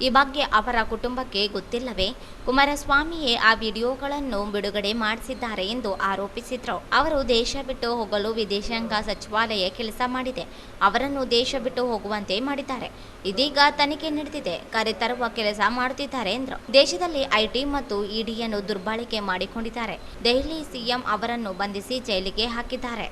ಈ ಬಗ್ಗೆ ಅವರ ಕುಟುಂಬಕ್ಕೆ ಗೊತ್ತಿಲ್ಲವೇ? ಕುಮಾರಸ್ವಾಮಿಯೇ ಆ ವಿಡಿಯೋಗಳನ್ನು ಬಿಡುಗಡೆ ಮಾಡಿಸಿದ್ದಾರೆ ಎಂದು ಆರೋಪಿಸಿದರು. ಅವರು ದೇಶ ಬಿಟ್ಟು ಹೋಗಲು ವಿದೇಶಾಂಗ ಸಚಿವಾಲಯ ಕೆಲಸ ಮಾಡಿದೆ. ಅವರನ್ನು ದೇಶ ಬಿಟ್ಟು ಹೋಗುವಂತೆ ಮಾಡಿದ್ದಾರೆ. ಇದೀಗ ತನಿಖೆ ನಡೆದಿದೆ, ಕರೆತರುವ ಕೆಲಸ ಮಾಡುತ್ತಿದ್ದಾರೆ ಎಂದರು. ದೇಶದಲ್ಲಿ IT ಮತ್ತು EDಯನ್ನು ದುರ್ಬಳಕೆ ಮಾಡಿಕೊಂಡಿದ್ದಾರೆ. ದೆಹಲಿ CM ಅವರನ್ನು ಬಂಧಿಸಿ ಜೈಲಿಗೆ ಹಾಕಿದ್ದಾರೆ.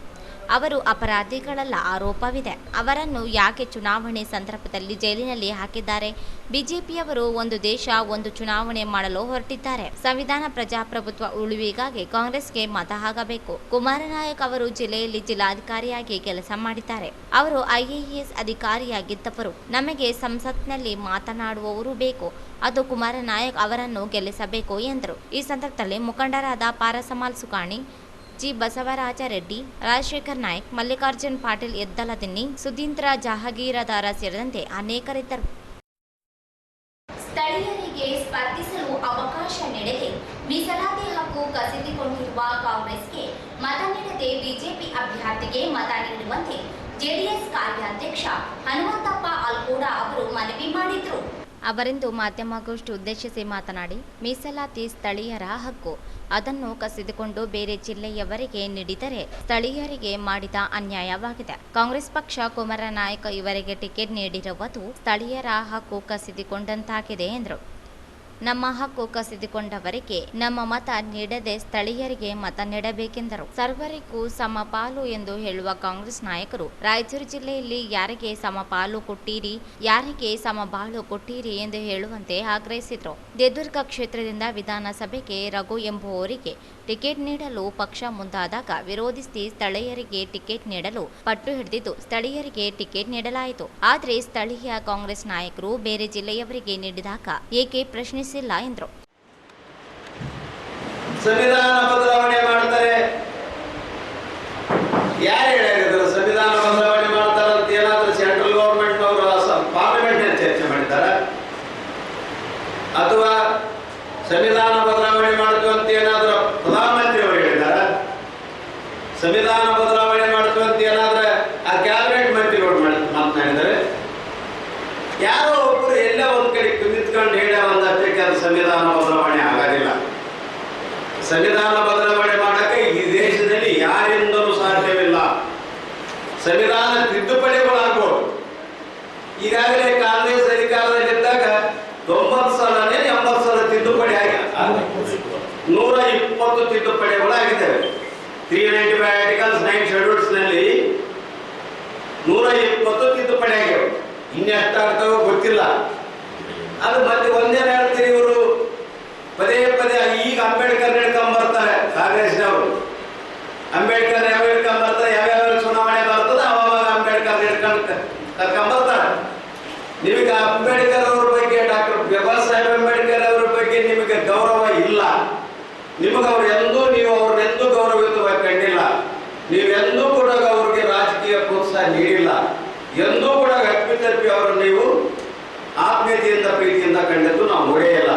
ಅವರು ಅಪರಾಧಿಗಳಲ್ಲ, ಆರೋಪವಿದೆ. ಅವರನ್ನು ಯಾಕೆ ಚುನಾವಣೆ ಸಂದರ್ಭದಲ್ಲಿ ಜೈಲಿನಲ್ಲಿ ಹಾಕಿದ್ದಾರೆ? ಬಿಜೆಪಿಯವರು ಒಂದು ದೇಶ ಒಂದು ಚುನಾವಣೆ ಮಾಡಲು ಹೊರಟಿದ್ದಾರೆ. ಸಂವಿಧಾನ ಪ್ರಜಾಪ್ರಭುತ್ವ ಉಳಿವಿಗಾಗಿ ಕಾಂಗ್ರೆಸ್ಗೆ ಮತ ಹಾಕಬೇಕು. ಕುಮಾರನಾಯಕ್ ಅವರು ಜಿಲ್ಲೆಯಲ್ಲಿ ಜಿಲ್ಲಾಧಿಕಾರಿಯಾಗಿ ಕೆಲಸ ಮಾಡಿದ್ದಾರೆ. ಅವರು IAS ಅಧಿಕಾರಿಯಾಗಿದ್ದವರು. ನಮಗೆ ಸಂಸತ್ನಲ್ಲಿ ಮಾತನಾಡುವವರು ಬೇಕು. ಅದು ಕುಮಾರನಾಯಕ್ ಅವರನ್ನು ಗೆಲ್ಲಿಸಬೇಕು ಎಂದರು. ಈ ಸಂದರ್ಭದಲ್ಲಿ ಮುಖಂಡರಾದ ಪಾರಸಮಾಲ್ ಸುಕಾಣಿ, G. ಬಸವರಾಜ ರೆಡ್ಡಿ, ರಾಜಶೇಖರ್ ನಾಯ್ಕ್, ಮಲ್ಲಿಕಾರ್ಜುನ್ ಪಾಟೀಲ್, ಎದ್ದಲದಿನ್ನಿ, ಸುಧೀಂದ್ರ ಜಹಾಗೀರದಾರ ಸೇರಿದಂತೆ ಅನೇಕರಿದ್ದರು. ಸ್ಥಳೀಯರಿಗೆ ಸ್ಪರ್ಧಿಸಲು ಅವಕಾಶ ನೀಡದೆ ಮೀಸಲಾತಿ ಹಕ್ಕು ಕಸಿದುಕೊಂಡಿರುವ ಕಾಂಗ್ರೆಸ್ಗೆ ಮತ ನೀಡದೆ ಬಿಜೆಪಿ ಅಭ್ಯರ್ಥಿಗೆ ಮತ ನೀಡುವಂತೆ JDS ಕಾರ್ಯಾಧ್ಯಕ್ಷ ಹನುಮಂತಪ್ಪ ಅಲ್ಕೋಡ ಅವರು ಮನವಿ ಮಾಡಿದರು. ಅವರಿಂದು ಮಾಧ್ಯಮಗೋಷ್ಠಿ ಉದ್ದೇಶಿಸಿ ಮಾತನಾಡಿ, ಮೀಸಲಾತಿ ಸ್ಥಳೀಯರ ಹಕ್ಕು. ಅದನ್ನು ಕಸಿದುಕೊಂಡು ಬೇರೆ ಜಿಲ್ಲೆಯವರಿಗೆ ನೀಡಿದರೆ ಸ್ಥಳೀಯರಿಗೆ ಮಾಡಿದ ಅನ್ಯಾಯವಾಗಿದೆ. ಕಾಂಗ್ರೆಸ್ ಪಕ್ಷ ಕುಮಾರನಾಯಕ್ ಇವರಿಗೆ ಟಿಕೆಟ್ ನೀಡಿರುವುದು ಸ್ಥಳೀಯರ ಹಕ್ಕು ಕಸಿದುಕೊಂಡಂತಾಗಿದೆ ಎಂದರು. ನಮ್ಮ ಹಕ್ಕು ಕಸಿದುಕೊಂಡವರಿಗೆ ನಮ್ಮ ಮತ ನೀಡದೆ ಸ್ಥಳೀಯರಿಗೆ ಮತ ನೀಡಬೇಕೆಂದರು. ಸರ್ವರಿಗೂ ಸಮಪಾಲು ಎಂದು ಹೇಳುವ ಕಾಂಗ್ರೆಸ್ ನಾಯಕರು ರಾಯಚೂರು ಜಿಲ್ಲೆಯಲ್ಲಿ ಯಾರಿಗೆ ಸಮಪಾಲು ಕೊಟ್ಟೀರಿ, ಯಾರಿಗೆ ಸಮಬಾಳು ಕೊಟ್ಟೀರಿ ಎಂದು ಹೇಳುವಂತೆ ಆಗ್ರಹಿಸಿದರು. ದೇದುರ್ಗ ಕ್ಷೇತ್ರದಿಂದ ವಿಧಾನಸಭೆಗೆ ರಘು ಎಂಬುವವರಿಗೆ ಟಿಕೆಟ್ ನೀಡಲು ಪಕ್ಷ ಮುಂದಾದಾಗ ವಿರೋಧಿಸಿ ಸ್ಥಳೀಯರಿಗೆ ಟಿಕೆಟ್ ನೀಡಲು ಪಟ್ಟು ಹಿಡಿದಿದ್ದು ಸ್ಥಳೀಯರಿಗೆ ಟಿಕೆಟ್ ನೀಡಲಾಯಿತು. ಆದರೆ ಸ್ಥಳೀಯ ಕಾಂಗ್ರೆಸ್ ನಾಯಕರು ಬೇರೆ ಜಿಲ್ಲೆಯವರಿಗೆ ನೀಡಿದಾಗ ಏಕೆ ಪ್ರಶ್ನಿಸಿಲ್ಲ ಎಂದರು. ಸಂವಿಧಾನ ಬದಲಾವಣೆ ಮಾಡ್ತಾರೆ, ಯಾರು ಹೇಳಿದ್ರು ಸಂವಿಧಾನ ಬದಲಾವಣೆ ಮಾಡ್ತಾರೆ ಅಂತ? ಏನಾದ್ರೂ ಸೆಂಟ್ರಲ್ ಗವರ್ಮೆಂಟ್ ಅವರು ಪಾರ್ಲಿಮೆಂಟ್ ಚರ್ಚೆ ಮಾಡಿದ್ದಾರೆ? ಅಥವಾ ಸಂವಿಧಾನ ಬದಲಾವಣೆ ಮಾಡ್ತೀವಿ ಅಂತ ಏನಾದ್ರೂ ಪ್ರಧಾನಮಂತ್ರಿ ಅವರು ಹೇಳಿದ್ದಾರೆ? ಸಂವಿಧಾನ ಬದಲಾವಣೆ ಮಾಡ್ತೀವಿ ಅಂತ ಏನಾದ್ರೆ ಆ ಕ್ಯಾಬಿನೆಟ್ ಮಂತ್ರಿಗಳು ಮಾತನಾಡಿದ್ದಾರೆ? ಯಾರೋ ಒಬ್ಬರು ಎಲ್ಲ ಒಂದ್ ಕಡೆ ನಿಂತ್ಕೊಂಡು ಹೇಳ ಒಂದಷ್ಟಕ್ಕೆ ಅದು ಸಂವಿಧಾನ ಬದಲಾವಣೆ ಆಗೋದಿಲ್ಲ. ಸಂವಿಧಾನ ಬದಲಾವಣೆ ಮಾಡಕ್ಕೆ ಈ ದೇಶದಲ್ಲಿ ಯಾರಿಂದಲೂ ಸಾಧ್ಯವಿಲ್ಲ. ಸಂವಿಧಾನ ತಿದ್ದುಪಡಿಗಳಾಗ್ಬೋದು. ಈಗಾಗಲೇ ಕಾಂಗ್ರೆಸ್ ಅಧಿಕಾರದಲ್ಲಿದ್ದಾಗ 90 ಸಲನೇ 80 ಸಲ ತಿದ್ದುಪಡಿ ಆಗಿ 120 ತಿದ್ದುಪಡಿಗಳಾಗಿದ್ದಾವೆ. 395 ಆರ್ಟಿಕಲ್ಸ್ 9 ಶೆಡ್ಯೂಲ್ಸ್ ನಲ್ಲಿ 120 ತಿದ್ದುಪಡಿ ಆಗ್ಯಾವ. ಇನ್ನೆಷ್ಟಾಗ್ತಾವೋ ಗೊತ್ತಿಲ್ಲ. ಅದು ಮತ್ತೆ ಒಂದೇನು ಹೇಳ್ತೀರಿ, ಇವರು ಪದೇ ಪದೇ ಈಗ ಅಂಬೇಡ್ಕರ್ ಹಿಡ್ಕೊಂಡ್ಬರ್ತಾರೆ ಕಾಂಗ್ರೆಸ್ನವರು. ಅಂಬೇಡ್ಕರ್ ಯಾವ ಹಿಡ್ಕೊಂಡ್ಬರ್ತಾರೆ, ಯಾವ್ಯಾವ ಚುನಾವಣೆ ಬರ್ತದೆ ಅವಾಗ ಅಂಬೇಡ್ಕರ್ ಕರ್ಕೊಂಡ್ಬರ್ತಾರೆ. ನಿಮಗೆ ಅಂಬೇಡ್ಕರ್ ಅವ್ರ ಬಗ್ಗೆ, ಡಾಕ್ಟರ್ ಬಾಬಾ ಸಾಹೇಬ್ ಅಂಬೇಡ್ಕರ್ ಅವರ ಬಗ್ಗೆ ನಿಮಗೆ ಗೌರವ ಇಲ್ಲ. ನಿಮಗೆ ನೀವು ಅವ್ರನ್ನೆಂದೂ ಗೌರವಯುತವಾಗಿ ಕಂಡಿಲ್ಲ. ನೀವೆಂದೂ ಕೂಡ ಅವ್ರಿಗೆ ರಾಜಕೀಯ ಪ್ರೋತ್ಸಾಹ ನೀಡಿಲ್ಲ. ಎಂದೂ ಕೂಡ ಅಪ್ಪಿತಪ್ಪಿ ಅವರನ್ನು ನೀವು ಆತ್ಮೀಯತೆಯಿಂದ ಪ್ರೀತಿಯಿಂದ ಕಂಡಿದ್ದು ನಾವು ನೋಡೇ ಇಲ್ಲ.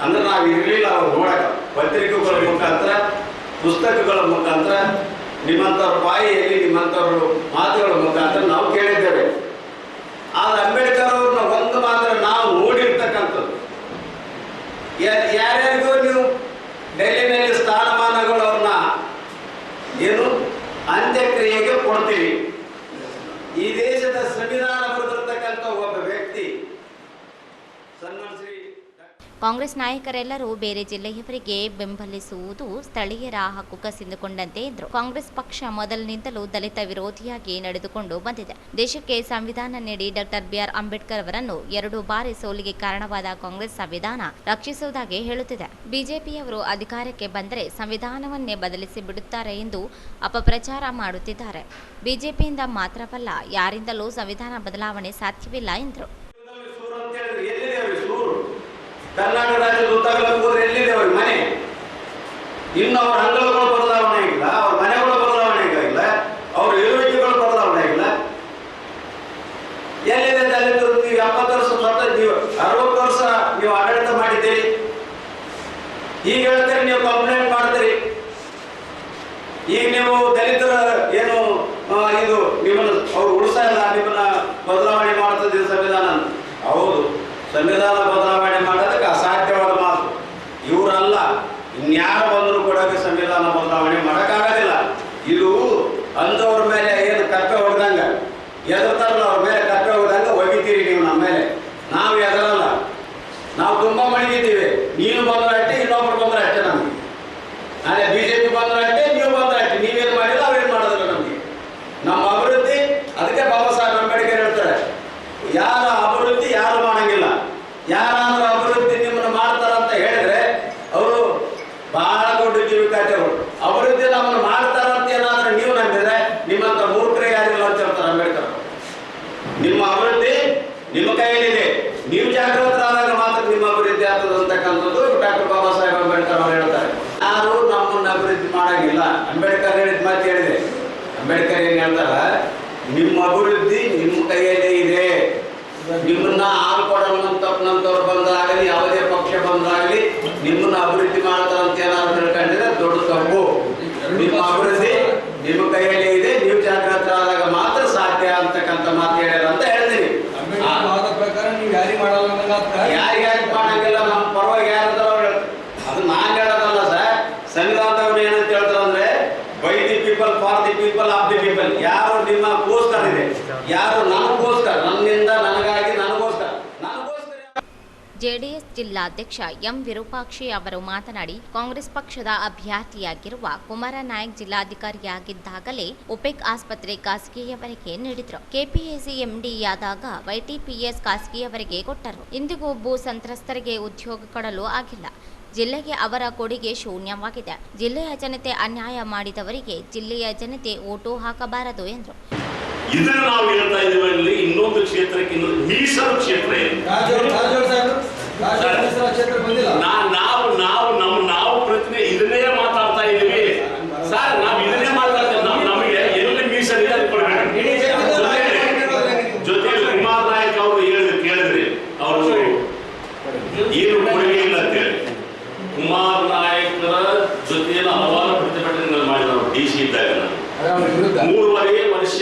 ಅಂದ್ರೆ ನಾವು ಇರಲಿಲ್ಲ ಅವ್ರು ನೋಡಕ. ಪತ್ರಿಕೆಗಳ ಮುಖಾಂತರ, ಪುಸ್ತಕಗಳ ಮುಖಾಂತರ, ನಿಮ್ಮಂಥವ್ರ ಬಾಯಿಯಲ್ಲಿ ನಿಮ್ಮಂಥವ್ರ ಮಾತುಗಳ ಮುಖಾಂತರ ನಾವು ಕೇಳಿದ್ದೇವೆ. ಆದ್ರೆ ಅಂಬೇಡ್ಕರ್ ಅವ್ರನ್ನ ಒಂದು ಮಾತ್ರ ನಾವು ನೋಡಿರ್ತಕ್ಕಂಥದ್ದು. ಕಾಂಗ್ರೆಸ್ ನಾಯಕರೆಲ್ಲರೂ ಬೇರೆ ಜಿಲ್ಲೆಯವರಿಗೆ ಬೆಂಬಲಿಸುವುದು ಸ್ಥಳೀಯರ ಹಕ್ಕು ಕಸಿದುಕೊಂಡಂತೆ ಎಂದರು. ಕಾಂಗ್ರೆಸ್ ಪಕ್ಷ ಮೊದಲಿನಿಂದಲೂ ದಲಿತ ವಿರೋಧಿಯಾಗಿ ನಡೆದುಕೊಂಡು ಬಂದಿದೆ. ದೇಶಕ್ಕೆ ಸಂವಿಧಾನ ನೀಡಿ ಡಾಕ್ಟರ್ ಬಿ.ಆರ್. ಅಂಬೇಡ್ಕರ್ ಅವರನ್ನು 2 ಬಾರಿ ಸೋಲಿಗೆ ಕಾರಣವಾದ ಕಾಂಗ್ರೆಸ್ ಸಂವಿಧಾನ ರಕ್ಷಿಸುವುದಾಗಿ ಹೇಳುತ್ತಿದೆ. ಬಿಜೆಪಿಯವರು ಅಧಿಕಾರಕ್ಕೆ ಬಂದರೆ ಸಂವಿಧಾನವನ್ನೇ ಬದಲಿಸಿ ಬಿಡುತ್ತಾರೆ ಎಂದು ಅಪಪ್ರಚಾರ ಮಾಡುತ್ತಿದ್ದಾರೆ. ಬಿಜೆಪಿಯಿಂದ ಮಾತ್ರವಲ್ಲ, ಯಾರಿಂದಲೂ ಸಂವಿಧಾನ ಬದಲಾವಣೆ ಸಾಧ್ಯವಿಲ್ಲ ಎಂದರು. ಕರ್ನಾಟಕ ರಾಜ್ಯದ ಉತ್ತರದಲ್ಲಿ ಹೋದ್ರೆ ಎಲ್ಲಿದೆ ಅವ್ರ ಮನೆ? ಇನ್ನು ಅವ್ರ ಅಂಗಳಗಳು ಬದಲಾವಣೆ ಆಗಿಲ್ಲ, ಅವ್ರ ಮನೆಗಳು ಬದಲಾವಣೆ ಆಗಿಲ್ಲ, ಅವ್ರ ಇರುವಿಕೆಗಳು ಬದಲಾವಣೆ ಆಗಿಲ್ಲ. ಎಲ್ಲಿದೆ ದಲಿತರು? ನೀವು 70 ವರ್ಷ ಸ್ವತಃ, ನೀವು 60 ವರ್ಷ ನೀವು ಆಡಳಿತ ಮಾಡಿದ್ದೀರಿ. ಈಗ ಹೇಳ್ತೀರಿ, ನೀವು ಕಂಪ್ಲೇಂಟ್ ಮಾಡ್ತೀರಿ. ಈಗ ನೀವು ದಲಿತರ ಏನು ಇದು ನಿಮ್ಮನ್ನು ಅವ್ರು ಉಳಿಸಲ್ಲ, ನಿಮ್ಮನ್ನ ಬದಲಾವಣೆ ಮಾಡ್ತದೆ ಸಂವಿಧಾನ. ಹೌದು, ಸಂವಿಧಾನ ಬದಲಾವಣೆ ಮಾಡೋದಕ್ಕೆ ಅಸಾಧ್ಯವಾದ ಮಾತು. ಇವರಲ್ಲ, ಇನ್ಯಾರು ಬಂದರೂ ಕೂಡ ಸಂವಿಧಾನ ಬದಲಾವಣೆ ಮಾಡೋಕ್ಕಾಗೋದಿಲ್ಲ. ಇದು ಅಂಥವ್ರ ಮೇಲೆ ಏನು ಕಪ್ಪೆ ಹೊಡೆದಂಗ ಎದುರ್ತಾರಲ್ಲ, ಅವ್ರ ಮೇಲೆ ಕಪ್ಪೆ ಹೊಡೆದಂಗ ಒಗಿತೀರಿ ನೀವು ನಮ್ಮ ಮೇಲೆ. ನಾವು ಎದರಲ್ಲ, ನಾವು ತುಂಬ ಮಣಗಿದ್ದೀವಿ. ನೀನು ಬಂದ್ರೆ ಅಷ್ಟೇ, ಇನ್ನೊಬ್ರು ಬಂದ್ರೆ ಅಷ್ಟೇ. ನಮಗೆ ನಾಳೆ ಬಿಜೆಪಿ ಬಂದ್ರೆ ಅಷ್ಟೇ, ನೀವು ಬಂದ್ರೆ ಅಷ್ಟೇ. ನೀವೇನು ಮಾಡಿಲ್ಲ, ಅವ್ರೇನು ಮಾಡೋದಿಲ್ಲ ನಮಗೆ. ನಮ್ಮ ಅಭಿವೃದ್ಧಿ, ಅದಕ್ಕೆ ಬಾಬಾ ಸಾಹೇಬ್ ಅಂಬೇಡ್ಕರ್ ಹೇಳ್ತಾರೆ, ಯಾರ ಅಭಿವೃದ್ಧಿ ಯಾರು ಮಾಡಂಗಿಲ್ಲ. ಯಾರಾದ್ರೂ ಅಭಿವೃದ್ಧಿ ನಿಮ್ಮನ್ನು ಮಾಡ್ತಾರಂತ ಹೇಳಿದ್ರೆ ಅವರು ಬಹಳ ದೊಡ್ಡ ಜೀವಿಕಾಚಾರಗಳು. ಅಭಿವೃದ್ಧಿ ನಮ್ಮನ್ನು ಮಾಡ್ತಾರಂತ ಏನಾದ್ರೂ ನೀವು ನಂಬಿದ್ರೆ ನಿಮ್ಮಂತ ಮೂರ್ಖರೇ ಯಾರಿಲ್ಲ ಅಂತ ಹೇಳ್ತಾರೆ ಅಂಬೇಡ್ಕರ್. ನಿಮ್ಮ ಅಭಿವೃದ್ಧಿ ನಿಮ್ಮ ಕೈಯಲ್ಲಿದೆ, ನೀವು ಜಾಗೃತರಾದಾಗ ಮಾತ್ರ ನಿಮ್ಮ ಅಭಿವೃದ್ಧಿ ಆಗ್ತದೆ ಅಂತಕ್ಕಂಥದ್ದು ಡಾಕ್ಟರ್ ಬಾಬಾ ಸಾಹೇಬ್ ಅಂಬೇಡ್ಕರ್ ಅವರು ಹೇಳ್ತಾರೆ. ಯಾರು ನಮ್ಮನ್ನು ಅಭಿವೃದ್ಧಿ ಮಾಡಂಗಿಲ್ಲ. ಅಂಬೇಡ್ಕರ್ ಹೇಳಿದ ಮಾತು ಹೇಳಿದೆ. ಅಂಬೇಡ್ಕರ್ ಏನ್ ಹೇಳ್ತಾರ, ನಿಮ್ಮ ಅಭಿವೃದ್ಧಿ ನಿಮ್ಮ ಕೈಯಲ್ಲೇ ಇದೆ. ನಿಮ್ಮನ್ನ ಆಳ್ಕೊಡೋಂಥವ್ರು ಬಂದಾಗಲಿ, ಯಾವುದೇ ಪಕ್ಷ ಬಂದಾಗಲಿ ನಿಮ್ಮನ್ನ ಅಭಿವೃದ್ಧಿ ಮಾಡ್ತಾರಂತ ಏನಾದ್ರು ತಿಳ್ಕೊಂಡಿದ್ರೆ ದೊಡ್ಡ ತಪ್ಪು. ನಿಮ್ಮ ಅಭಿವೃದ್ಧಿ ನಿಮ್ಮ ಕೈಯಲ್ಲೇ ಇದೆ, ನೀವು ಜಾಗೃತರಾದಾಗ ಮಾತ್ರ ಸಾಧ್ಯ ಅಂತಕ್ಕಂಥ ಮಾತು ಹೇಳ್ಯಾರ ಅಂತ ಹೇಳ್ತೀನಿ. ಯಾರಿಗೆ ಮಾಡಂಗಿಲ್ಲ, ನಮ್ಮ ಪರವಾಗಿ ಯಾರು ಅದು ನಾನು ಹೇಳೋದಲ್ಲ ಸರ್. ಸಂವಿಧಾನದವ್ರು ಏನಂತ ಹೇಳ್ತಾರೆ ಅಂದ್ರೆ, by the people, for the people, of the people. ಯಾರು ನಿಮ್ಮಗೋಸ್ಕರ ಇದೆ, ಯಾರು ನನಗೋಸ್ಕರ, ನನ್ನಿಂದ ನನಗಾಗಿ ನನಗೋಸ್ಕರ. ಜೆಡಿಎಸ್ ಜಿಲ್ಲಾಧ್ಯಕ್ಷ ಎಂ ವಿರೂಪಾಕ್ಷಿ ಅವರು ಮಾತನಾಡಿ, ಕಾಂಗ್ರೆಸ್ ಪಕ್ಷದ ಅಭ್ಯರ್ಥಿಯಾಗಿರುವ ಕುಮಾರ ನಾಯಕ್ ಜಿಲ್ಲಾಧಿಕಾರಿಯಾಗಿದ್ದಾಗಲೇ ಒಪೆಕ್ ಆಸ್ಪತ್ರೆ ಖಾಸಗಿಯವರಿಗೆ ನೀಡಿದ್ರು. ಕೆಪಿಎಸಿ ಎಂಡಿಯಾದಾಗ ವೈಟಿಪಿಎಸ್ ಖಾಸಗಿಯವರಿಗೆ ಕೊಟ್ಟರು. ಇಂದಿಗೂ ಭೂ ಸಂತ್ರಸ್ತರಿಗೆ ಉದ್ಯೋಗ ಕೊಡಲು ಆಗಿಲ್ಲ. ಜಿಲ್ಲೆಗೆ ಅವರ ಕೊಡುಗೆ ಶೂನ್ಯವಾಗಿದೆ. ಜಿಲ್ಲೆಯ ಜನತೆ ಅನ್ಯಾಯ ಮಾಡಿದವರಿಗೆ ಜಿಲ್ಲೆಯ ಜನತೆ ಓಟು ಹಾಕಬಾರದು ಎಂದರು. ಇದನ್ನು ನಾವು ಹೇಳ್ತಾ ಇದ್ದೀವಿ. ಇನ್ನೊಂದು ಕ್ಷೇತ್ರಕ್ಕೆ ಇನ್ನೊಂದು ಮೀಸಲು ಕ್ಷೇತ್ರ ಇದೆ. ನಾವು ಪ್ರತಿನಿಧಿ ಇದನ್ನೇ ಮಾತಾಡ್ತಾ ಇದ್ದೀವಿ ಸರ್. ನಾವು ಇದನ್ನೇ ಮಾತಾಡ್ತೇವೆ. ನಮಗೆ ಎಲ್ಲಿ ಮೀಸಲಿದೆ ಅದು ಕೊಡಬೇಕು. ಜೊತೆಗೆ ಕುಮಾರ್ ನಾಯಕ್ ಅವರು ಕೇಳಿದ್ರಿ, ಅವರು ಏನು ಕೊಡುಗೆ ಇಲ್ಲ ಅಂತ ಹೇಳಿ. ಕುಮಾರ್ ನಾಯಕರ ಜೊತೆಯಲ್ಲಿ ಹಲವಾರು ಪ್ರತಿಭಟನೆಗಳು ಮಾಡಿದ್ರು. DC ಇದ್ದಾಗ 3.5 ವರ್ಷ